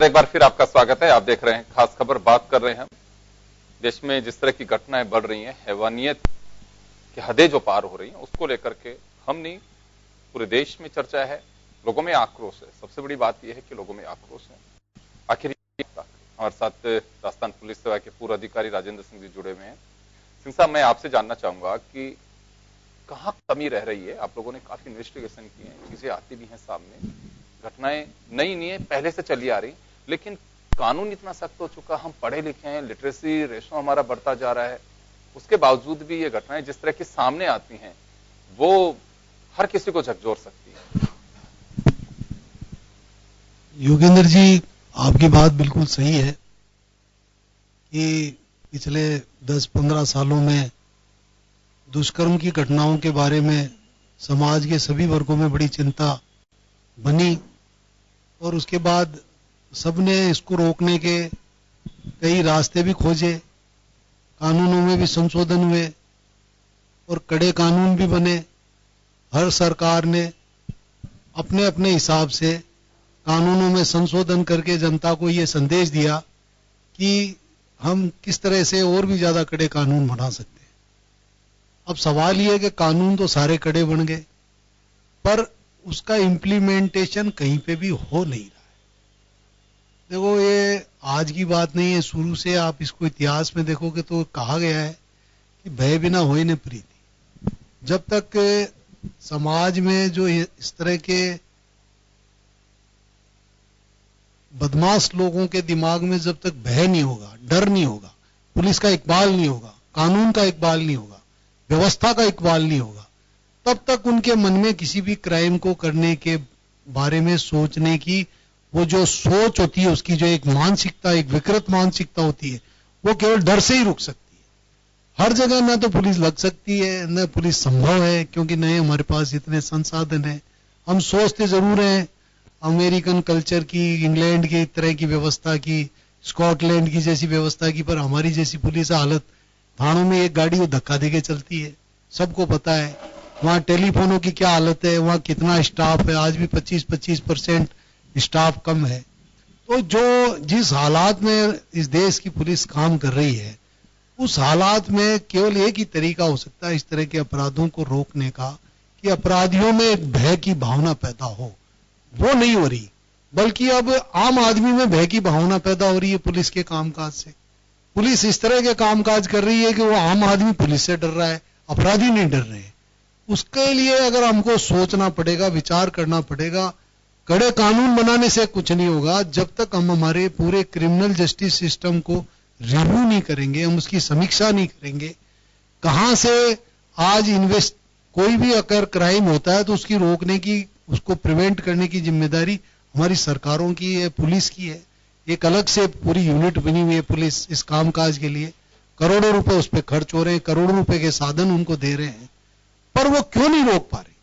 एक बार फिर आपका स्वागत है। आप देख रहे हैं खास खबर। बात कर रहे हैं हम देश में जिस तरह की घटनाएं बढ़ रही हैं, हैवानियत की हदें जो पार हो रही हैं, उसको लेकर के हम नहीं पूरे देश में चर्चा है, लोगों में आक्रोश है। सबसे बड़ी बात यह है कि लोगों में आक्रोश है। आखिर हमारे साथ राजस्थान पुलिस सेवा के पूर्व अधिकारी राजेंद्र सिंह जी जुड़े हुए हैं। सिंह साहब, मैं आपसे जानना चाहूंगा कि कहाँ कमी रह रही है? आप लोगों ने काफी इन्वेस्टिगेशन की है, चीजें आती भी हैं सामने, घटनाएं नई नहीं है, पहले से चली आ रही, लेकिन कानून इतना सख्त हो चुका, हम पढ़े लिखे हैं, लिटरेसी रेशो हमारा बढ़ता जा रहा है, उसके बावजूद भी ये घटनाएं जिस तरह की सामने आती हैं वो हर किसी को झकझोर सकती है। योगेंद्र जी, आपकी बात बिल्कुल सही है कि पिछले 10-15 सालों में दुष्कर्म की घटनाओं के बारे में समाज के सभी वर्गों में बड़ी चिंता बनी और उसके बाद सबने इसको रोकने के कई रास्ते भी खोजे, कानूनों में भी संशोधन हुए और कड़े कानून भी बने। हर सरकार ने अपने अपने हिसाब से कानूनों में संशोधन करके जनता को ये संदेश दिया कि हम किस तरह से और भी ज्यादा कड़े कानून बना सकते हैं। अब सवाल ये है कि कानून तो सारे कड़े बन गए, पर उसका इम्प्लीमेंटेशन कहीं पे भी हो नहीं रहा है। देखो, ये आज की बात नहीं है, शुरू से आप इसको इतिहास में देखोगे तो कहा गया है कि भय बिना होए न प्रीति। जब तक समाज में जो इस तरह के बदमाश लोगों के दिमाग में जब तक भय नहीं होगा, डर नहीं होगा, पुलिस का इकबाल नहीं होगा, कानून का इकबाल नहीं होगा, व्यवस्था का इकबाल नहीं होगा, तब तक उनके मन में किसी भी क्राइम को करने के बारे में सोचने की वो जो सोच होती है, उसकी जो एक मानसिकता, एक विकृत मानसिकता होती है, वो केवल डर से ही रुक सकती है। हर जगह न तो पुलिस लग सकती है, न पुलिस संभव है, क्योंकि न हमारे पास इतने संसाधन है। हम सोचते जरूर हैं अमेरिकन कल्चर की, इंग्लैंड की तरह की व्यवस्था की, स्कॉटलैंड की जैसी व्यवस्था की, पर हमारी जैसी पुलिस हालत, थानों में एक गाड़ी वो धक्का देके चलती है, सबको पता है। वहां टेलीफोनों की क्या हालत है, वहां कितना स्टाफ है, आज भी 25% स्टाफ कम है। तो जो जिस हालात में इस देश की पुलिस काम कर रही है, उस हालात में केवल एक ही तरीका हो सकता है इस तरह के अपराधों को रोकने का, कि अपराधियों में एक भय की भावना पैदा हो। वो नहीं हो रही, बल्कि अब आम आदमी में भय की भावना पैदा हो रही है पुलिस के कामकाज से। पुलिस इस तरह के कामकाज कर रही है कि वो आम आदमी पुलिस से डर रहा है, अपराधी नहीं डर रहे हैं। उसके लिए अगर हमको सोचना पड़ेगा, विचार करना पड़ेगा। कड़े कानून बनाने से कुछ नहीं होगा जब तक हम हमारे पूरे क्रिमिनल जस्टिस सिस्टम को रिव्यू नहीं करेंगे, हम उसकी समीक्षा नहीं करेंगे। कहां से आज कोई भी अगर क्राइम होता है तो उसकी रोकने की, उसको प्रिवेंट करने की जिम्मेदारी हमारी सरकारों की है, पुलिस की है। एक अलग से पूरी यूनिट बनी हुई है पुलिस इस कामकाज के लिए। करोड़ों रुपए उस पर खर्च हो रहे हैं, करोड़ों रुपए के साधन उनको दे रहे हैं, पर वो क्यों नहीं रोक पा रहे?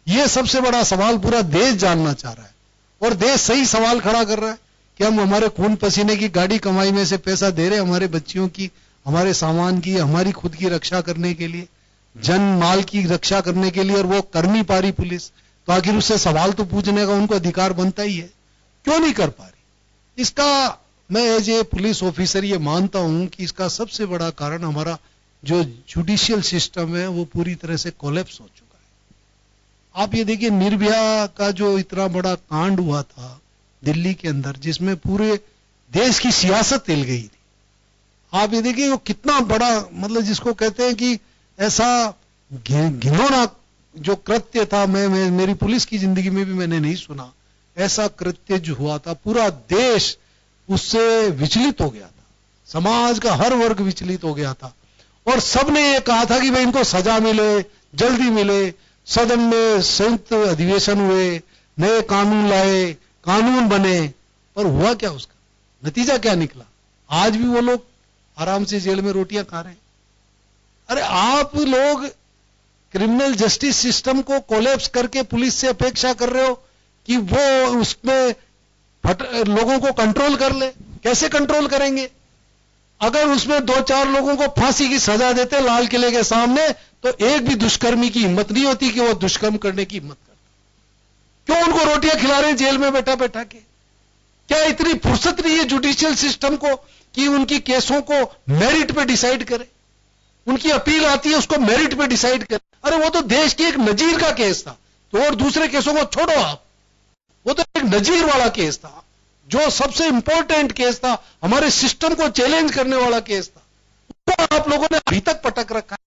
ये सबसे बड़ा सवाल पूरा देश जानना चाह रहा है, और देश सही सवाल खड़ा कर रहा है कि हम हमारे खून पसीने की गाड़ी कमाई में से पैसा दे रहे हैं हमारे बच्चियों की, हमारे सामान की, हमारी खुद की रक्षा करने के लिए, जन माल की रक्षा करने के लिए, और वो कर नहीं पा रही पुलिस। तो आखिर उससे सवाल तो पूछने का उनको अधिकार बनता ही है, क्यों नहीं कर पा रही? इसका मैं एज ए पुलिस ऑफिसर ये मानता हूं कि इसका सबसे बड़ा कारण हमारा जो जुडिशियल सिस्टम है वो पूरी तरह से कोलैप्स हो चुका है। आप ये देखिए, निर्भया का जो इतना बड़ा कांड हुआ था दिल्ली के अंदर, जिसमें पूरे देश की सियासत हिल गई थी। आप ये देखिए वो कितना बड़ा, मतलब जिसको कहते हैं कि ऐसा घिनौना जो कृत्य था, मेरी पुलिस की जिंदगी में भी मैंने नहीं सुना ऐसा कृत्य जो हुआ था। पूरा देश उससे विचलित हो गया था, समाज का हर वर्ग विचलित हो गया था, और सबने ये कहा था कि भाई इनको सजा मिले, जल्दी मिले। सदन में संयुक्त अधिवेशन हुए, नए कानून लाए, कानून बने, पर हुआ क्या? उसका नतीजा क्या निकला? आज भी वो लोग आराम से जेल में रोटियां खा रहे हैं। अरे आप लोग क्रिमिनल जस्टिस सिस्टम को कोलैप्स करके पुलिस से अपेक्षा कर रहे हो कि वो उसमें लोगों को कंट्रोल कर ले। कैसे कंट्रोल करेंगे? अगर उसमें 2-4 लोगों को फांसी की सजा देते लाल किले के सामने, तो एक भी दुष्कर्मी की हिम्मत नहीं होती कि वो दुष्कर्म करने की हिम्मत करता। क्यों उनको रोटियां खिला रहे हैं जेल में बैठा बैठा के? क्या इतनी फुर्सत नहीं है जुडिशियल सिस्टम को कि उनकी केसों को मेरिट पे डिसाइड करे? उनकी अपील आती है उसको मेरिट पे डिसाइड करे। अरे वो तो देश की एक नजीर का केस था, तो और दूसरे केसों को छोड़ो आप, वो तो एक नजीर वाला केस था, जो सबसे इंपॉर्टेंट केस था, हमारे सिस्टम को चैलेंज करने वाला केस था। तो आप लोगों ने अभी तक पटक रखा है।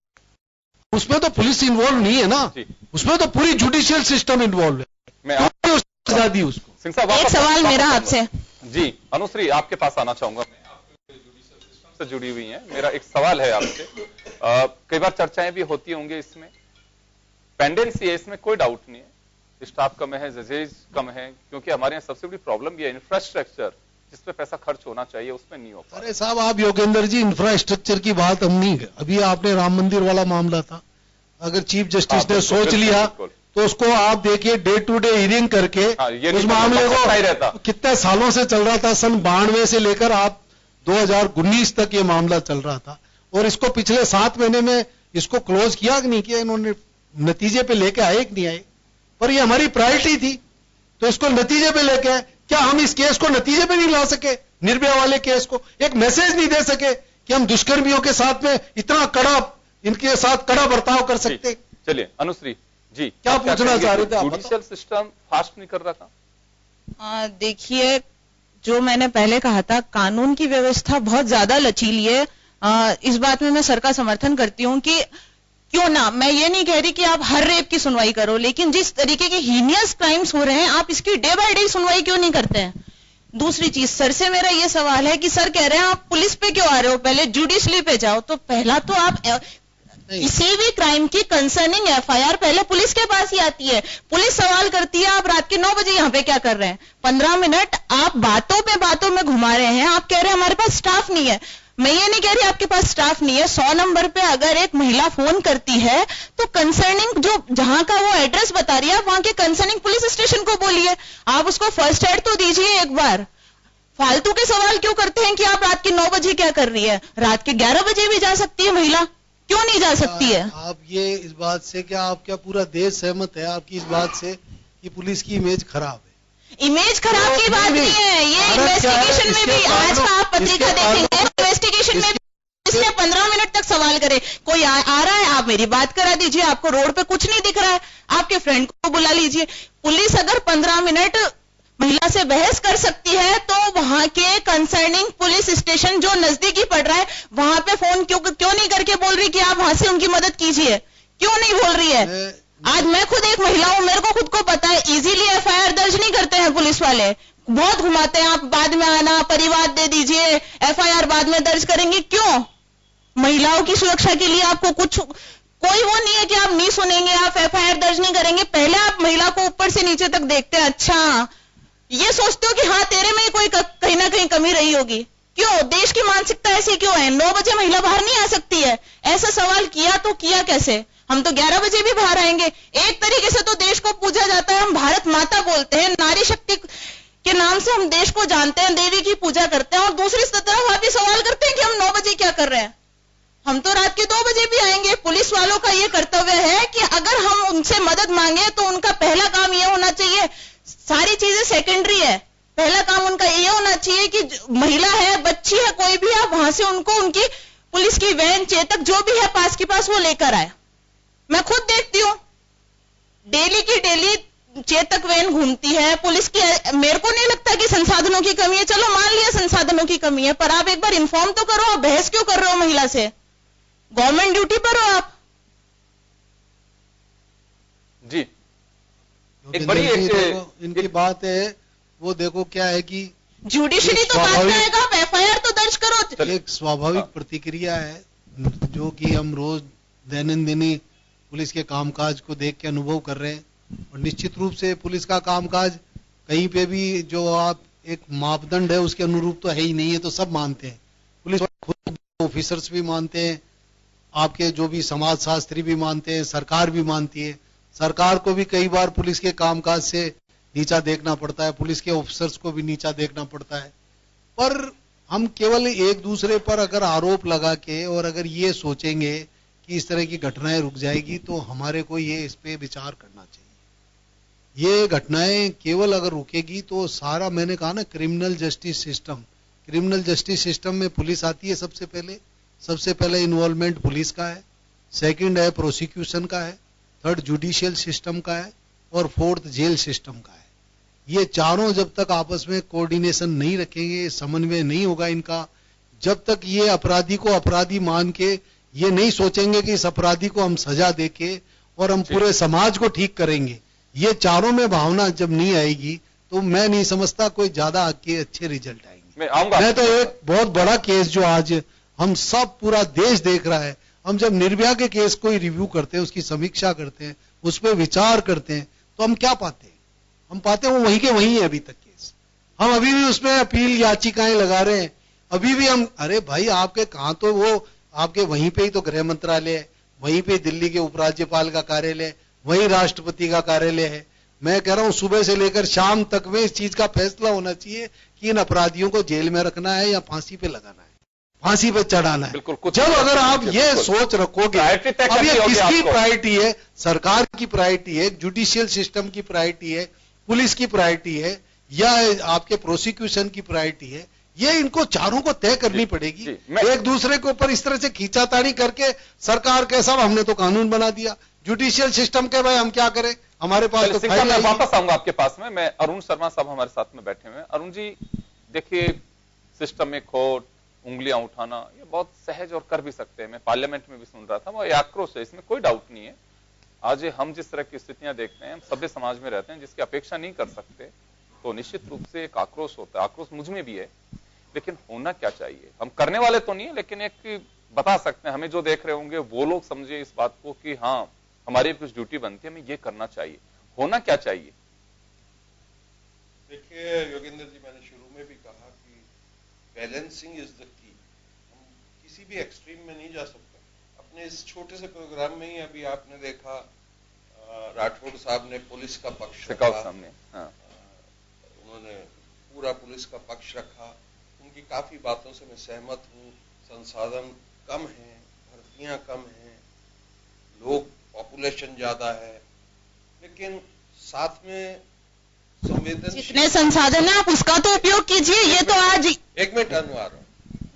उसमें तो पुलिस इन्वॉल्व नहीं है ना, उसमें तो पूरी जुडिशियल सिस्टम इन्वॉल्व है। मैं सजा दी उसको। सिंह साहब, एक सवाल मेरा आपसे। जी अनुश्री, आपके पास आना चाहूंगा। जुडिशियल सिस्टम से जुड़ी हुई हैं, मेरा एक सवाल है आपसे। कई बार चर्चाएं भी होती होंगी, इसमें पेंडेंसी है, इसमें कोई डाउट नहीं है, स्टाफ कम है, जजेज कम है, क्योंकि हमारे यहाँ सबसे बड़ी प्रॉब्लम भी है इंफ्रास्ट्रक्चर, जिस पे पैसा खर्च होना चाहिए उसमें नहीं हो पा। अरे साहब, आप योगेंद्र जी, इंफ्रास्ट्रक्चर की बात हम नहीं, अभी आपने राम मंदिर वाला मामला था, अगर चीफ जस्टिस ने सोच लिया तो उसको आप देखिए डे टू डे हियरिंग करके उस मामले को कितने सालों से चल रहा था, सन 92 से लेकर आप 2019 तक ये मामला चल रहा था, और इसको पिछले 7 महीने में इसको क्लोज किया कि नहीं किया इन्होंने? नतीजे पे लेके आए कि नहीं आए? पर ये हमारी प्रायोरिटी थी, तो इसको नतीजे पे लेके आए। क्या हम इस केस को नतीजे पे नहीं ला सके? निर्भया वाले केस को एक मैसेज नहीं दे सके कि हम दुष्कर्मियों के साथ में इतना कड़ा, इनके साथ कड़ा बर्ताव कर सकते? चलिए अनुश्री जी, क्या पूछना चाह रहे थे? जुडिशियल सिस्टम फास्ट नहीं कर रहा था? देखिए, जो मैंने पहले कहा था, कानून की व्यवस्था बहुत ज्यादा लचीली है। इस बात में मैं सर का समर्थन करती हूँ कि क्यों ना, मैं ये नहीं कह रही कि आप हर रेप की सुनवाई करो, लेकिन जिस तरीके के हीनियस क्राइम्स हो रहे हैं आप इसकी डे बाय डे सुनवाई क्यों नहीं करते हैं? दूसरी चीज, सर से मेरा ये सवाल है कि सर कह रहे हैं आप पुलिस पे क्यों आ रहे हो, पहले जुडिशरी पे जाओ। तो पहला तो आप किसी भी क्राइम की कंसर्निंग एफआईआर पहले पुलिस के पास ही आती है। पुलिस सवाल करती है आप रात के 9 बजे यहाँ पे क्या कर रहे हैं? 15 मिनट आप बातों में घुमा रहे हैं। आप कह रहे हैं हमारे पास स्टाफ नहीं है। मैं ये नहीं कह रही आपके पास स्टाफ नहीं है। 100 नंबर पे अगर एक महिला फोन करती है तो कंसर्निंग जो जहां का वो एड्रेस बता रही है, आप वहां के कंसर्निंग पुलिस स्टेशन को बोलिए, आप उसको फर्स्ट एड तो दीजिए एक बार। फालतू के सवाल क्यों करते हैं कि आप रात के 9 बजे क्या कर रही है? रात के 11 बजे भी जा सकती है महिला, क्यों नहीं जा सकती है? आप ये इस बात से क्या पूरा देश सहमत है आपकी इस बात से कि पुलिस की इमेज खराब है? इमेज खराब की बात नहीं है, ये इन्वेस्टिगेशन में भी आज का आप पत्रिका देखेंगे, इन्वेस्टिगेशन में इसने 15 मिनट तक सवाल करे। कोई आ रहा है, आप मेरी बात करा दीजिए, आपको रोड पे कुछ नहीं दिख रहा है, आपके फ्रेंड को बुला लीजिए। पुलिस अगर 15 मिनट महिला से बहस कर सकती है तो वहां के कंसर्निंग पुलिस स्टेशन जो नजदीकी पड़ रहा है वहां पे फोन क्यों नहीं करके बोल रही कि आप वहां से उनकी मदद कीजिए? क्यों नहीं बोल रही है? आज मैं खुद एक महिला हूं, मेरे को खुद को पता है, इजीली एफआईआर दर्ज नहीं करते हैं पुलिस वाले, बहुत घुमाते हैं। आप बाद में आना, परिवार दे दीजिए, एफआईआर बाद में दर्ज करेंगे। क्यों? महिलाओं की सुरक्षा के लिए आपको कोई वो नहीं है कि आप नहीं सुनेंगे, आप एफआईआर दर्ज नहीं करेंगे। पहले आप महिला को ऊपर से नीचे तक देखते हैं, अच्छा ये सोचते हो कि हाँ तेरे में कोई कहीं ना कहीं कमी रही होगी। क्यों? देश की मानसिकता ऐसी क्यों है? 9 बजे महिला बाहर नहीं आ सकती है? ऐसा सवाल किया तो किया कैसे? हम तो 11 बजे भी बाहर आएंगे। एक तरीके से तो देश को पूजा जाता है, हम भारत माता बोलते हैं, नारी शक्ति के नाम से हम देश को जानते हैं, देवी की पूजा करते हैं, और दूसरी तरफ आप ये सवाल करते हैं कि हम 9 बजे क्या कर रहे हैं? हम तो रात के 2 बजे भी आएंगे। पुलिस वालों का ये कर्तव्य है कि अगर हम उनसे मदद मांगे तो उनका पहला काम ये होना चाहिए, सारी चीजें सेकेंडरी है, पहला काम उनका ये होना चाहिए कि महिला है, बच्ची है, कोई भी है, वहां से उनको उनकी पुलिस की वैन, चेतक जो भी है पास के पास, वो लेकर आए। मैं खुद देखती हूँ, डेली की डेली चेतक वैन घूमती है पुलिस की। मेरे को नहीं लगता कि संसाधनों की कमी है, चलो मान लिया संसाधनों की कमी है, पर आप एक बार इन्फॉर्म तो करो। बहस क्यों कर रहे हो महिला से? गवर्नमेंट ड्यूटी पर हो आप। जी, एक बड़ी इनकी बात है, वो देखो क्या है कि जुडिशरी तो बात करेगा, आप एफआईआर तो दर्ज करो। एक स्वाभाविक प्रतिक्रिया है जो कि हम रोज दैनंदिनी पुलिस के कामकाज को देख के अनुभव कर रहे हैं, और निश्चित रूप से पुलिस का कामकाज कहीं पे भी जो आप एक मापदंड है उसके अनुरूप तो है ही नहीं है, तो सब मानते हैं। पुलिस खुद ऑफिसर्स भी मानते हैं, आपके जो भी समाज शास्त्री भी मानते हैं, सरकार भी मानती है। सरकार को भी कई बार पुलिस के कामकाज से नीचा देखना पड़ता है, पुलिस के ऑफिसर्स को भी नीचा देखना पड़ता है। पर हम केवल एक दूसरे पर अगर आरोप लगा के और अगर ये सोचेंगे कि इस तरह की घटनाएं रुक जाएगी, तो हमारे को ये इस पे विचार करना चाहिए। ये घटनाएं केवल अगर रुकेगी तो सारा, मैंने कहा ना, क्रिमिनल जस्टिस सिस्टम में पुलिस आती है सबसे पहले इन्वॉल्वमेंट पुलिस का है, सेकंड है प्रोसिक्यूशन का है, थर्ड जुडिशियल सिस्टम का है, और फोर्थ जेल सिस्टम का है। ये चारों जब तक आपस में कोऑर्डिनेशन नहीं रखेंगे, समन्वय नहीं होगा इनका, जब तक ये अपराधी को अपराधी मान के ये नहीं सोचेंगे कि इस अपराधी को हम सजा देके और हम पूरे समाज को ठीक करेंगे, ये चारों में भावना जब नहीं आएगी तो मैं नहीं समझता कोई ज्यादा अच्छे रिजल्ट आएंगे। मैं तो एक बहुत बड़ा केस जो आज हम सब पूरा देश देख रहा है, हम जब निर्भया के केस को रिव्यू करते हैं, उसकी समीक्षा करते हैं, उस पर विचार करते हैं, तो हम क्या पाते हैं? हम पाते हैं वो वहीं के वहीं है अभी तक केस। हम अभी भी उसमें अपील याचिकाएं लगा रहे हैं, अभी भी हम, अरे भाई आपके कहां, तो वो आपके वहीं पे ही तो गृह मंत्रालय है, वहीं पे दिल्ली के उपराज्यपाल का कार्यालय, वहीं राष्ट्रपति का कार्यालय है। मैं कह रहा हूं सुबह से लेकर शाम तक में इस चीज का फैसला होना चाहिए कि इन अपराधियों को जेल में रखना है या फांसी पे लगाना है। फांसी पे चढ़ाना है। बिल्कुल, जब अगर आप ये सोच रखोगे, अब ये किसकी प्रायोरिटी है? सरकार की प्रायोरिटी है, जुडिशियल सिस्टम की प्रायोरिटी है, पुलिस की प्रायोरिटी है, या आपके प्रोसिक्यूशन की प्रायोरिटी है? ये इनको चारों को तय करनी पड़ेगी। एक दूसरे के ऊपर इस तरह से खींचातानी करके सरकार के साहब हमने तो कानून बना दिया, जुडिशियल सिस्टम के भाई हम क्या करें, हमारे पास तो फाइल। मैं वापस आऊंगा आपके पास में। मैं अरुण शर्मा साहब हमारे साथ में बैठे हुए हैं। अरुण जी देखिए, सिस्टम में खोट, उंगलियां उठाना ये बहुत सहज और कर भी सकते हैं। मैं पार्लियामेंट में भी सुन रहा था, वो आक्रोश है, इसमें कोई डाउट नहीं है। आज हम जिस तरह की स्थितियां देखते हैं, हम सभ्य समाज में रहते हैं जिसकी अपेक्षा नहीं कर सकते, तो निश्चित रूप से एक आक्रोश होता है। आक्रोश मुझ में भी है, लेकिन होना क्या चाहिए? हम करने वाले तो नहीं है, लेकिन एक बता सकते हैं, हमें जो देख रहे होंगे वो लोग समझे इस बात को कि हाँ हमारी कुछ ड्यूटी बनती है, हमें ये करना चाहिए। होना क्या चाहिए? देखिए योगेंद्र जी, मैंने शुरू में भी कहा कि बैलेंसिंग इज द की। हम किसी भी एक्सट्रीम में नहीं जा सकते। अपने इस छोटे से प्रोग्राम में ही अभी आपने देखा राठौड़ साहब ने पुलिस का पक्ष रखा, सामने उन्होंने पूरा पुलिस का पक्ष रखा। उनकी काफी बातों से मैं सहमत हूँ। संसाधन कम है, भर्तियां कम हैं, लोग पॉपुलेशन ज्यादा है, लेकिन साथ में संवेदनशील जितने संसाधन है आप उसका तो उपयोग कीजिए। ये तो आज एक मिनट अनुवाद,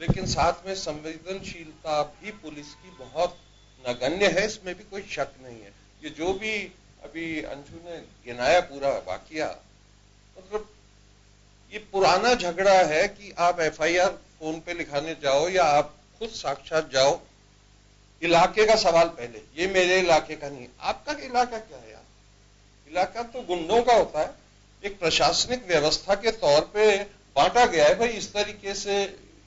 लेकिन साथ में संवेदनशीलता भी पुलिस की बहुत नगण्य है, इसमें भी कोई शक नहीं है। ये जो भी अभी अंशु ने गिनाया पूरा वाकया, मतलब ये पुराना झगड़ा है कि आप एफआईआर फोन पे लिखाने जाओ या आप खुद साक्षात जाओ। इलाके का सवाल पहले, ये मेरे इलाके का नहीं। आपका इलाका क्या है यार? इलाका तो गुंडों का होता है। एक प्रशासनिक व्यवस्था के तौर पे बांटा गया है, भाई इस तरीके से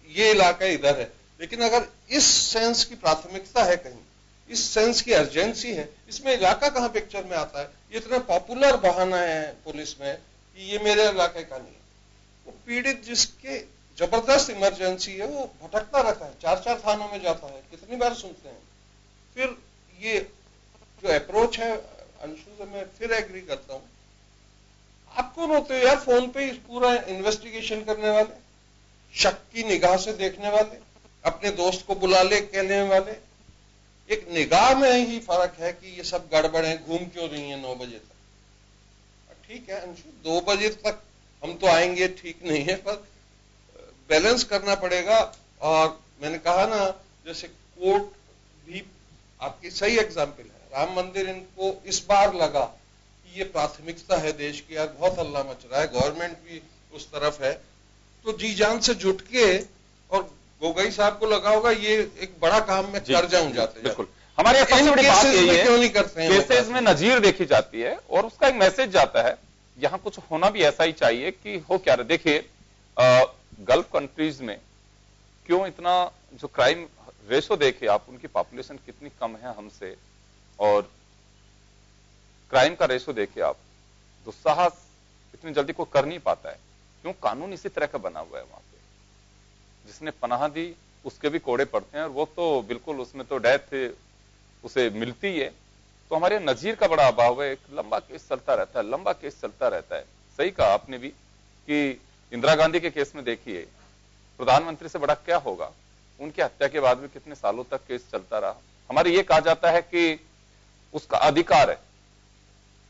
ये इलाका इधर है। लेकिन अगर इस सेंस की प्राथमिकता है, कहीं इस सेंस की अर्जेंसी है, इसमें इलाका कहां पिक्चर में आता है? ये इतना पॉपुलर बहाना है पुलिस में कि ये मेरे इलाके का नहीं है। वो पीड़ित जिसके जबरदस्त इमरजेंसी है वो भटकता रहता है, 4-4 थानों में जाता है, कितनी बार सुनते हैं। फिर ये जो अप्रोच है अंशु से मैं फिर एग्री करता हूं। आप कौन होते हो यार फोन पे इस पूरा इन्वेस्टिगेशन करने वाले, शक की निगाह से देखने वाले, अपने दोस्त को बुला ले कहने वाले? एक निगाह में ही फर्क है कि ये सब गड़बड़ है, घूम क्यों रही है 9 बजे तक। ठीक है अंशु, 2 बजे तक हम तो आएंगे, ठीक नहीं है, पर बैलेंस करना पड़ेगा। और मैंने कहा ना, जैसे कोर्ट भी आपकी सही एग्जाम्पल है, राम मंदिर इनको इस बार लगा कि ये प्राथमिकता है देश की, यार बहुत हल्ला मच रहा है, गवर्नमेंट भी उस तरफ है, तो जी जान से जुट के, और गोगोई साहब को लगा होगा ये एक बड़ा काम में कर जाऊं जाते। बिल्कुल, हमारे सबसे बड़ी बात यही है, क्यों नहीं करते हैं? केसेस में नजीर देखी जाती है और उसका एक मैसेज जाता है। यहां कुछ होना भी ऐसा ही चाहिए कि हो क्या रहा। देखिए गल्फ कंट्रीज में क्यों इतना जो क्राइम रेशो देखिए आप, उनकी पॉपुलेशन कितनी कम है हमसे, और क्राइम का रेशो देखिए आप, दुस्साहस इतनी जल्दी कोई कर नहीं पाता है। क्यों? कानून इसी तरह का बना हुआ है वहां पे। जिसने पनाह दी उसके भी कोड़े पड़ते हैं, और वो तो बिल्कुल उसमें तो डेथ उसे मिलती है। तो हमारे नजीर का बड़ा अभाव है। एक लंबा केस चलता रहता है, लंबा केस चलता रहता है। सही कहा आपने भी कि इंदिरा गांधी के केस में देखिए, प्रधानमंत्री से बड़ा क्या होगा, उनकी हत्या के बाद भी कितने सालों तक केस चलता रहा। हमारे ये कहा जाता है कि उसका अधिकार है,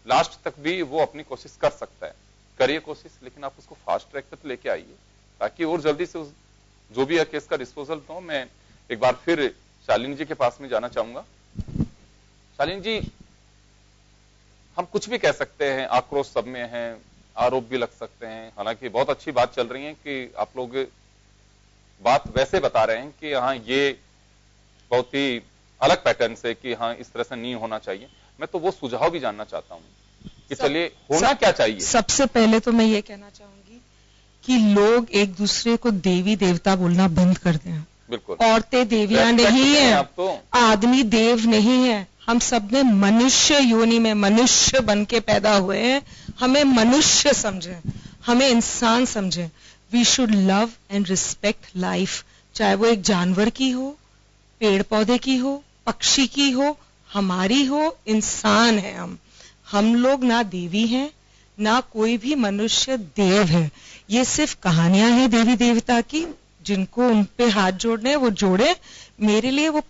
लास्ट तक भी वो अपनी कोशिश कर सकता है, करिए कोशिश, लेकिन आप उसको फास्ट ट्रैक तक लेके आइए ताकि और जल्दी से उस जो भी है केस का डिस्पोजल। तो मैं एक बार फिर शालिनी जी के पास में जाना चाहूंगा। शालिनी जी, हम कुछ भी कह सकते हैं, आक्रोश सब में है, आरोप भी लग सकते हैं, हालांकि बहुत अच्छी बात चल रही है कि आप लोग बात वैसे बता रहे हैं कि हाँ ये बहुत ही अलग पैटर्न से कि हाँ इस तरह से नहीं होना चाहिए। मैं तो वो सुझाव भी जानना चाहता हूं कि चलिए होना क्या चाहिए। सबसे पहले तो मैं ये कहना चाहूंगी कि लोग एक दूसरे को देवी देवता बोलना बंद कर दें। बिल्कुल, औरतें देवियां नहीं है, तो आदमी देव नहीं है, हम सब ने मनुष्य योनि में मनुष्य बन के पैदा हुए हैं। हमें मनुष्य समझें, हमें इंसान समझें। We should love and respect life, चाहे वो एक जानवर की हो, पेड़ पौधे की हो, पक्षी की हो, हमारी हो, इंसान है हम लोग ना देवी हैं, ना कोई भी मनुष्य देव है। ये सिर्फ कहानियां हैं देवी देवता की जिनको उन पे हाथ जोड़ने हैं वो जोड़े। मेरे लिए वो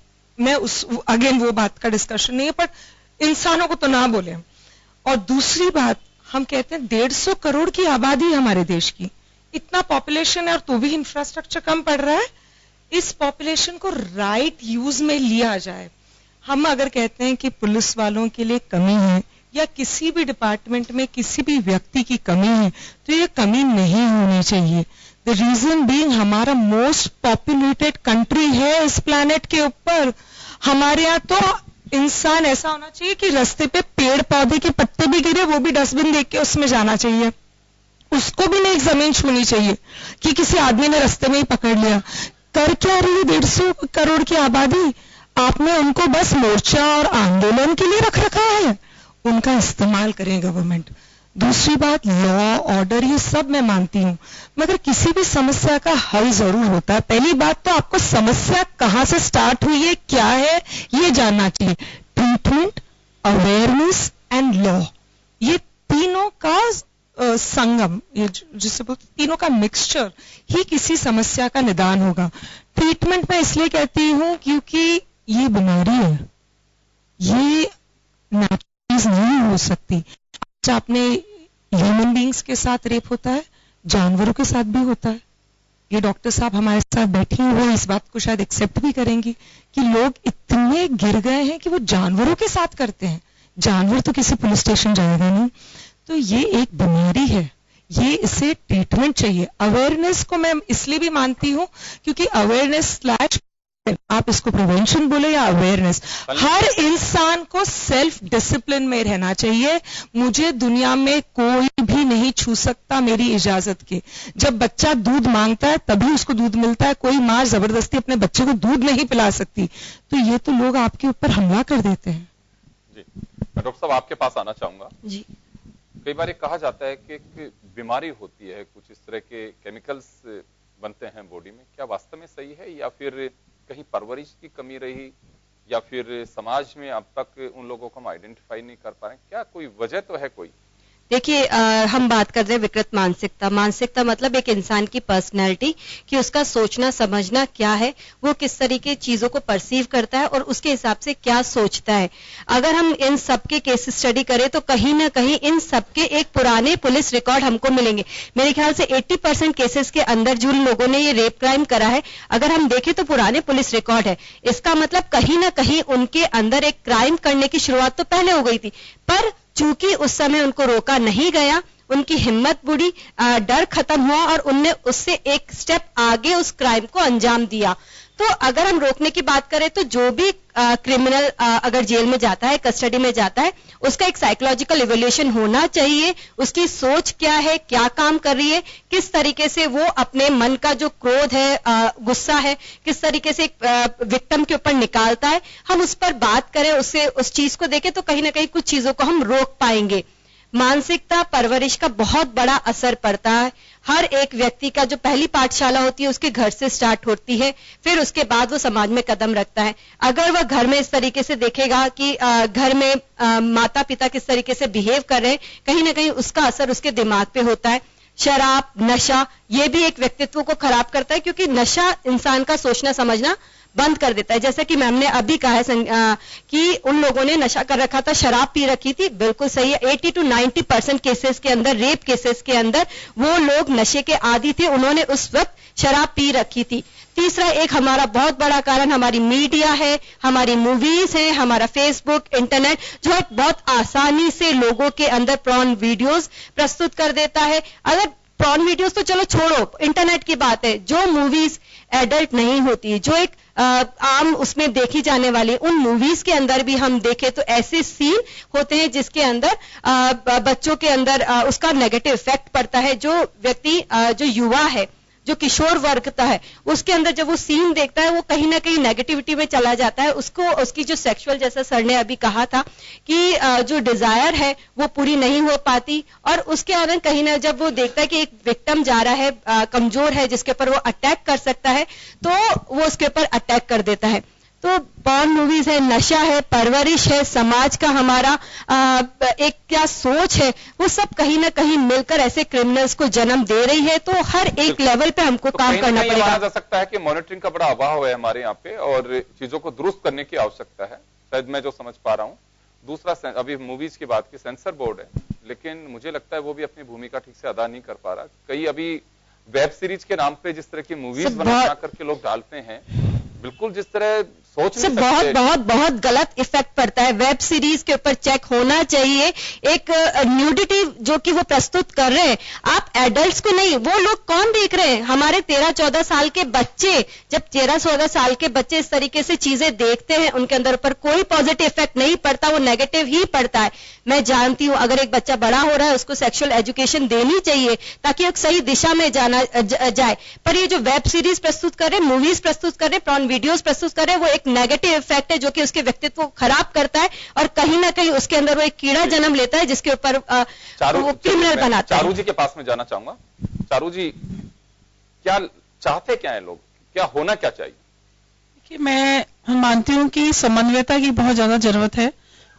अगेन वो बात का डिस्कशन नहीं है, पर इंसानों को तो ना बोले। और दूसरी बात, हम कहते हैं 150 करोड़ की आबादी हमारे देश की, इतना पॉपुलेशन है और तो भी इंफ्रास्ट्रक्चर कम पड़ रहा है। इस पॉपुलेशन को राइट यूज में लिया जाए। हम अगर कहते हैं कि पुलिस वालों के लिए कमी है या किसी भी डिपार्टमेंट में किसी भी व्यक्ति की कमी है, तो ये कमी नहीं होनी चाहिए। द रीजन बीइंग हमारा मोस्ट पॉपुलेटेड कंट्री है इस प्लैनेट के ऊपर। हमारे यहाँ तो इंसान ऐसा होना चाहिए कि रास्ते पे पेड़ पौधे के पत्ते भी गिरे वो भी डस्टबिन देख के उसमें जाना चाहिए, उसको भी नहीं जमीन छूनी चाहिए कि किसी आदमी ने रास्ते में ही पकड़ लिया। कर क्या रही है 150 करोड़ की आबादी? आपने उनको बस मोर्चा और आंदोलन के लिए रख रखा है, उनका इस्तेमाल करें गवर्नमेंट। दूसरी बात, लॉ ऑर्डर ये सब मैं मानती हूं, मगर किसी भी समस्या का हल जरूर होता है। पहली बात तो आपको समस्या कहां से स्टार्ट हुई है, क्या है, ये जानना चाहिए। ट्रीटमेंट, अवेयरनेस एंड लॉ, ये तीनों का संगम, ये जिसे बोलते तीनों का मिक्सचर ही किसी समस्या का निदान होगा। ट्रीटमेंट मैं इसलिए कहती हूं क्योंकि ये बीमारी है, ये नेचुरल नहीं हो सकती। आपने ह्यूमन बींग्स के साथ रेप होता है, जानवरों के साथ भी होता है। ये डॉक्टर साहब हमारे साथ बैठी हैं, वो इस बात को शायद एक्सेप्ट भी करेंगी कि लोग इतने गिर गए हैं कि वो जानवरों के साथ करते हैं। जानवर तो किसी पुलिस स्टेशन जाएगा नहीं। तो ये एक बीमारी है, ये इसे ट्रीटमेंट चाहिए। अवेयरनेस को मैं इसलिए भी मानती हूं क्योंकि अवेयरनेस स्लैश, आप इसको प्रिवेंशन बोले या अवेयरनेस, हर इंसान को सेल्फ डिसिप्लिन में रहना चाहिए। मुझे दुनिया में कोई भी नहीं छू सकता मेरी इजाजत के। जब बच्चा दूध मांगता है तभी उसको दूध मिलता है, कोई मां जबरदस्ती अपने बच्चे को दूध नहीं पिला सकती। तो ये तो लोग आपके ऊपर हमला कर देते हैं। जी, मैं डॉक्टर साहब आपके पास आना चाहूंगा। जी, कई बार ये कहा जाता है कि एक बीमारी होती है, कुछ इस तरह के केमिकल्स बनते हैं बॉडी में, क्या वास्तव में सही है या फिर कहीं परवरिश की कमी रही या फिर समाज में अब तक उन लोगों को हम आइडेंटिफाई नहीं कर पा रहे हैं? क्या कोई वजह तो है कोई? देखिए, हम बात कर रहे हैं विकृत मानसिकता। मानसिकता मतलब एक इंसान की पर्सनैलिटी, कि उसका सोचना समझना क्या है, वो किस तरीके चीजों को परसीव करता है और उसके हिसाब से क्या सोचता है। अगर हम इन सबके केस स्टडी करें तो कहीं ना कहीं इन सबके एक पुराने पुलिस रिकॉर्ड हमको मिलेंगे। मेरे ख्याल से 80% केसेस के अंदर जिन लोगों ने ये रेप क्राइम करा है, अगर हम देखें तो पुराने पुलिस रिकॉर्ड है। इसका मतलब कहीं ना कहीं उनके अंदर एक क्राइम करने की शुरुआत तो पहले हो गई थी, पर चूंकि उस समय उनको रोका नहीं गया, उनकी हिम्मत बुढ़ी, डर खत्म हुआ और उनने उससे एक स्टेप आगे उस क्राइम को अंजाम दिया। तो अगर हम रोकने की बात करें तो जो भी क्रिमिनल अगर जेल में जाता है, कस्टडी में जाता है, उसका एक साइकोलॉजिकल इवैल्यूएशन होना चाहिए। उसकी सोच क्या है, क्या काम कर रही है, किस तरीके से वो अपने मन का जो क्रोध है, गुस्सा है, किस तरीके से एक विक्टिम के ऊपर निकालता है। हम उस पर बात करें, उससे उस चीज को देखें तो कहीं ना कहीं कुछ चीजों को हम रोक पाएंगे। मानसिकता परवरिश का बहुत बड़ा असर पड़ता है। हर एक व्यक्ति का जो पहली पाठशाला होती है उसके घर से स्टार्ट होती है, फिर उसके बाद वो समाज में कदम रखता है। अगर वह घर में इस तरीके से देखेगा कि घर में माता पिता किस तरीके से बिहेव कर रहे हैं, कहीं ना कहीं उसका असर उसके दिमाग पे होता है। शराब, नशा, ये भी एक व्यक्तित्व को खराब करता है क्योंकि नशा इंसान का सोचना समझना बंद कर देता है। जैसा कि मैम ने अभी कहा है कि उन लोगों ने नशा कर रखा था, शराब पी रखी थी, बिल्कुल सही है। 80 to 90% केसेस के अंदर, रेप केसेस के अंदर वो लोग नशे के आदी थे, उन्होंने उस वक्त शराब पी रखी थी। तीसरा एक हमारा बहुत बड़ा कारण हमारी मीडिया है, हमारी मूवीज है, हमारा फेसबुक, इंटरनेट, जो बहुत आसानी से लोगों के अंदर प्रॉन वीडियोस प्रस्तुत कर देता है। अगर प्रॉन वीडियोस तो चलो छोड़ो, इंटरनेट की बात है, जो मूवीज एडल्ट नहीं होती, जो एक आम उसमें देखी जाने वाली, उन मूवीज के अंदर भी हम देखें तो ऐसे सीन होते हैं जिसके अंदर बच्चों के अंदर उसका नेगेटिव इफेक्ट पड़ता है। जो व्यक्ति जो युवा है, जो किशोर वर्ग का है, उसके अंदर जब वो सीन देखता है वो कहीं ना कहीं नेगेटिविटी में चला जाता है। उसको उसकी जो सेक्सुअल, जैसा सर ने अभी कहा था कि जो डिजायर है वो पूरी नहीं हो पाती, और उसके अंदर कहीं ना जब वो देखता है कि एक विक्टिम जा रहा है, कमजोर है, जिसके ऊपर वो अटैक कर सकता है, तो वो उसके ऊपर अटैक कर देता है। तो पॉर्न मूवीज है, नशा है, परवरिश है, समाज का हमारा एक क्या सोच है, वो सब कहीं ना कहीं मिलकर ऐसे क्रिमिनल्स को जन्म दे रही है। तो हर एक लेवल पे हमको काम करना पड़ेगा। माना जा सकता है कि मॉनिटरिंग का बड़ा अभाव है हमारे यहाँ पे और चीजों को दुरुस्त करने की आवश्यकता है, शायद मैं जो समझ पा रहा हूँ। दूसरा, अभी मूवीज की बात की, सेंसर बोर्ड है, लेकिन मुझे लगता है वो भी अपनी भूमिका ठीक से अदा नहीं कर पा रहा। कई अभी वेब सीरीज के नाम पे जिस तरह की मूवीज बना करके लोग डालते हैं, बिल्कुल जिस तरह सोच नहीं सकते, बहुत गलत इफेक्ट पड़ता है। वेब सीरीज के ऊपर चेक होना चाहिए। एक न्यूडिटी जो कि वो प्रस्तुत कर रहे हैं, आप एडल्ट्स को नहीं, वो लोग कौन देख रहे हैं? हमारे 13-14 साल के बच्चे, जब 13-14 साल के बच्चे इस तरीके से चीजें देखते हैं, उनके अंदर पर कोई पॉजिटिव इफेक्ट नहीं पड़ता, वो नेगेटिव ही पड़ता है। मैं जानती हूं अगर एक बच्चा बड़ा हो रहा है उसको सेक्सुअल एजुकेशन देनी चाहिए ताकि एक सही दिशा में जाए, पर ये जो वेब सीरीज प्रस्तुत कर रहे, मूवीज प्रस्तुत कर रहे, पॉर्न वीडियोज प्रस्तुत कर रहे, वो एक नेगेटिव इफेक्ट है जो कि उसके व्यक्तित्व को खराब करता है और कहीं ना कहीं उसके अंदर वो एक कीड़ा जन्म लेता है जिसके ऊपर वो क्रिमिनल बनाता है। चारू जी के पास में जाना चाहूंगा। चारू जी, क्या चाहते क्या है लोग, क्या होना क्या चाहिए? कि मैं मानती हूं कि समन्वयता की बहुत ज्यादा जरूरत है,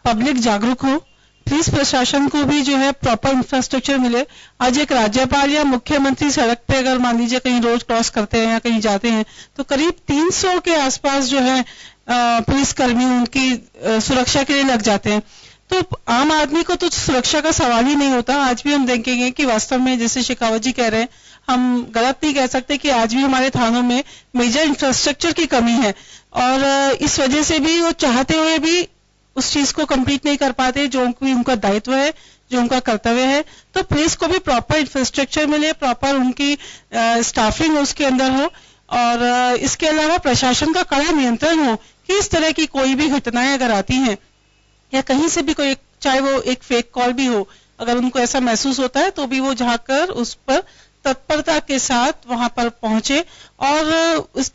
पब्लिक जागरूक हो, पुलिस प्रशासन को भी जो है प्रॉपर इंफ्रास्ट्रक्चर मिले। आज एक राज्यपाल या मुख्यमंत्री सड़क पे अगर मान लीजिए कहीं रोड क्रॉस करते हैं या कहीं जाते हैं तो करीब 300 के आसपास जो है पुलिसकर्मी उनकी सुरक्षा के लिए लग जाते हैं। तो आम आदमी को तो सुरक्षा का सवाल ही नहीं होता। आज भी हम देखेंगे कि वास्तव में जैसे शेखावत जी कह रहे हैं, हम गलत नहीं कह सकते कि आज भी हमारे थानों में मेजर इंफ्रास्ट्रक्चर की कमी है और इस वजह से भी वो चाहते हुए भी उस चीज को कंप्लीट नहीं कर पाते जो उनका दायित्व है, जो उनका कर्तव्य है। तो पुलिस को भी प्रॉपर इंफ्रास्ट्रक्चर मिले, प्रॉपर उनकी स्टाफिंग उसके अंदर हो और इसके अलावा प्रशासन का कड़ा नियंत्रण हो कि इस तरह की कोई भी घटनाएं अगर आती हैं या कहीं से भी कोई, चाहे वो एक फेक कॉल भी हो, अगर उनको ऐसा महसूस होता है तो भी वो जाकर उस पर तत्परता के साथ वहां पर पहुंचे और उस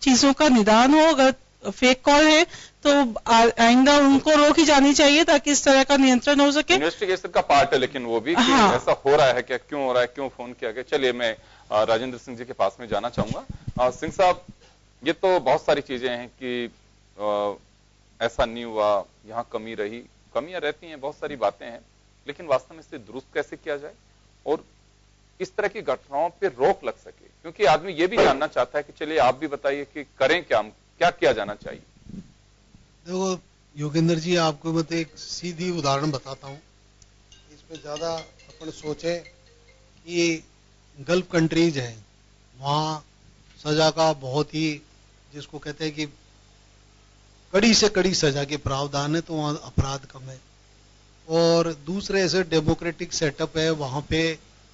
चीजों का निदान हो। अगर फेक कॉल है तो आइंदा उनको रोक ही जानी चाहिए ताकि इस तरह का नियंत्रण हो सके। इन्वेस्टिगेशन का पार्ट है लेकिन वो भी ऐसा हो रहा है क्या, क्यों हो रहा है, क्यों फोन किया गया। चलिए मैं राजेंद्र सिंह जी के पास में जाना चाहूंगा। सिंह साहब, ये तो बहुत सारी चीजें हैं कि ऐसा नहीं हुआ, यहाँ कमी रही, कमियां रहती हैं, बहुत सारी बातें हैं, लेकिन वास्तव में इसे दुरुस्त कैसे किया जाए और इस तरह की घटनाओं पे रोक लग सके, क्योंकि आदमी ये भी जानना चाहता है कि चलिए आप भी बताइए कि करें क्या किया जाना चाहिए। देखो योगेंद्र जी, आपको मैं तो एक सीधी उदाहरण बताता हूं, इसमें ज्यादा अपन सोचे कि गल्फ कंट्रीज है, वहां सजा का बहुत ही, जिसको कहते हैं कि कड़ी से कड़ी सजा के प्रावधान है, तो वहां अपराध कम है। और दूसरे ऐसे डेमोक्रेटिक सेटअप है, वहां पे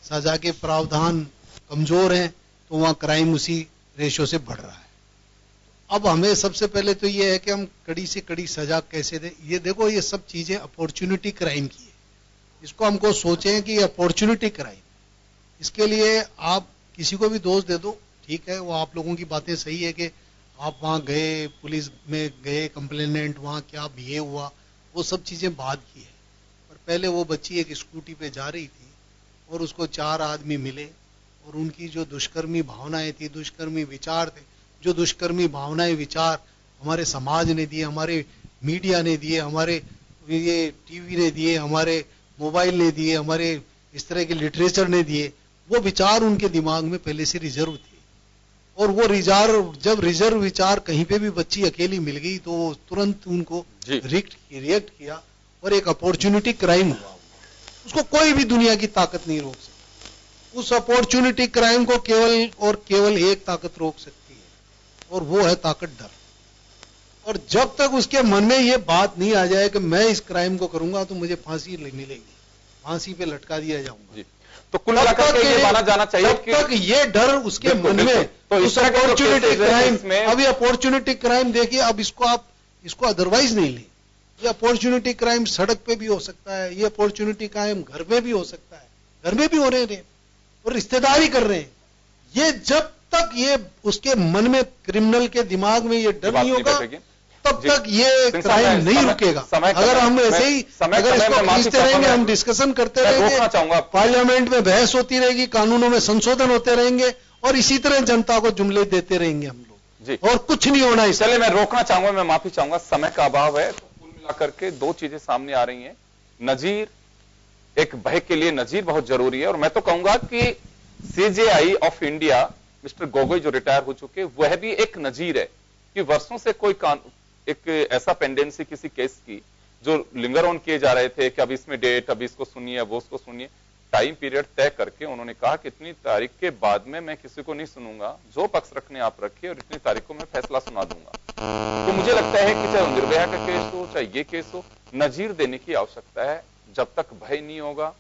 सजा के प्रावधान कमजोर हैं, तो वहां क्राइम उसी रेशो से बढ़ रहा है। अब हमें सबसे पहले तो ये है कि हम कड़ी से कड़ी सजा कैसे दें। ये देखो, ये सब चीजें अपॉर्चुनिटी क्राइम की है, इसको हमको सोचें कि अपॉर्चुनिटी क्राइम, इसके लिए आप किसी को भी दोष दे दो, ठीक है, वो आप लोगों की बातें सही है कि आप वहां गए, पुलिस में गए, कंप्लेनेंट वहां क्या बिहेव हुआ, वो सब चीजें बाद की है। पर पहले वो बच्ची एक स्कूटी पे जा रही थी और उसको 4 आदमी मिले और उनकी जो दुष्कर्मी भावनाएं थी, दुष्कर्मी विचार थे, जो दुष्कर्मी भावनाएं विचार हमारे समाज ने दिए, हमारे मीडिया ने दिए, हमारे ये टीवी ने दिए, हमारे मोबाइल ने दिए, हमारे इस तरह के लिटरेचर ने दिए, वो विचार उनके दिमाग में पहले से रिजर्व थे। और वो जब रिजर्व विचार कहीं पे भी बच्ची अकेली मिल गई तो तुरंत उनको रिएक्ट किया और एक अपॉर्चुनिटी क्राइम हुआ। उसको कोई भी दुनिया की ताकत नहीं रोक सकती। उस अपॉर्चुनिटी क्राइम को केवल एक ताकत रोक सकती है, और वो है ताकत डर। और जब तक उसके मन में ये बात नहीं आ जाए कि मैं इस क्राइम को करूंगा तो मुझे फांसी मिलेगी, फांसी पे लटका दिया जाऊंगा, तो कुल मिलाकर के ये माना जाना चाहिए कि तक ये डर उसके मन में, तो उस अपॉर्चुनिटी क्राइम में, अभी अपॉर्चुनिटी क्राइम देखिए, अब इसको अदरवाइज नहीं ले। ये अपॉर्चुनिटी क्राइम सड़क पे भी हो सकता है, ये अपॉर्चुनिटी क्राइम घर में भी हो सकता है, घर में भी हो रहे हैं और रिश्तेदारी कर रहे हैं। ये जब तक ये उसके मन में, क्रिमिनल के दिमाग में ये डर नहीं होगा, तब तक ये क्राइम नहीं रुकेगा। अगर हम ऐसे ही अगर इसको खींचते रहेंगे, हम डिस्कशन करते रहेंगे, पार्लियामेंट में बहस होती रहेगी, कानूनों में संशोधन होते रहेंगे और इसी तरह जनता को जुमले देते रहेंगे हम लोग। जी, और कुछ नहीं होना इस। चले मैं रोकना चाहूंगा, मैं माफी चाहूंगा, समय का अभाव है। तो कुल मिलाकर के दो चीजें सामने आ रही हैं। नजीर, एक भय के लिए नजीर बहुत जरूरी है, और मैं तो कहूंगा कि CJI of India mister Gogoi जो रिटायर हो चुके, वह भी एक नजीर है कि वर्षों से कोई एक ऐसा पेंडेंसी किसी केस की जो लिंगर ऑन किए जा रहे थे कि अब इसमें डेट, अब इसको सुनिए, वो उसको सुनिए, टाइम पीरियड तय करके उन्होंने कहा कि इतनी तारीख के बाद में मैं किसी को नहीं सुनूंगा, जो पक्ष रखने आप रखिए, और इतनी तारीख को मैं फैसला सुना दूंगा। तो मुझे लगता है कि चाहे निर्भया का केस हो, चाहे ये केस हो, नजीर देने की आवश्यकता है। जब तक भय नहीं होगा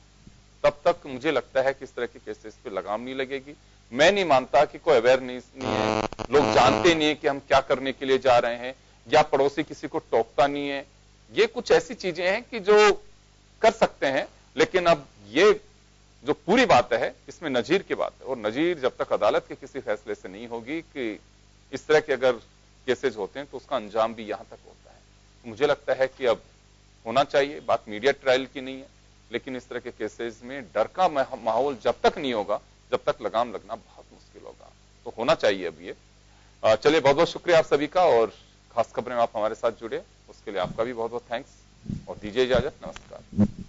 तब तक मुझे लगता है कि इस तरह के केसेस पे लगाम नहीं लगेगी। मैं नहीं मानता कि कोई अवेयरनेस नहीं है, लोग जानते नहीं है कि हम क्या करने के लिए जा रहे हैं, या पड़ोसी किसी को टोकता नहीं है। ये कुछ ऐसी चीजें हैं कि जो कर सकते हैं, लेकिन अब ये जो पूरी बात है इसमें नजीर की बात है, और नजीर जब तक अदालत के किसी फैसले से नहीं होगी कि इस तरह के अगर केसेज होते हैं तो उसका अंजाम भी यहां तक होता है। मुझे लगता है कि अब होना चाहिए, बात मीडिया ट्रायल की नहीं है, लेकिन इस तरह के केसेज में डर का माहौल जब तक नहीं होगा, जब तक लगाम लगना बहुत मुश्किल होगा। तो होना चाहिए अब ये। चलिए, बहुत बहुत शुक्रिया आप सभी का, और खास खबरें में आप हमारे साथ जुड़े, उसके लिए आपका भी बहुत बहुत थैंक्स, और दीजिए इजाजत। नमस्कार।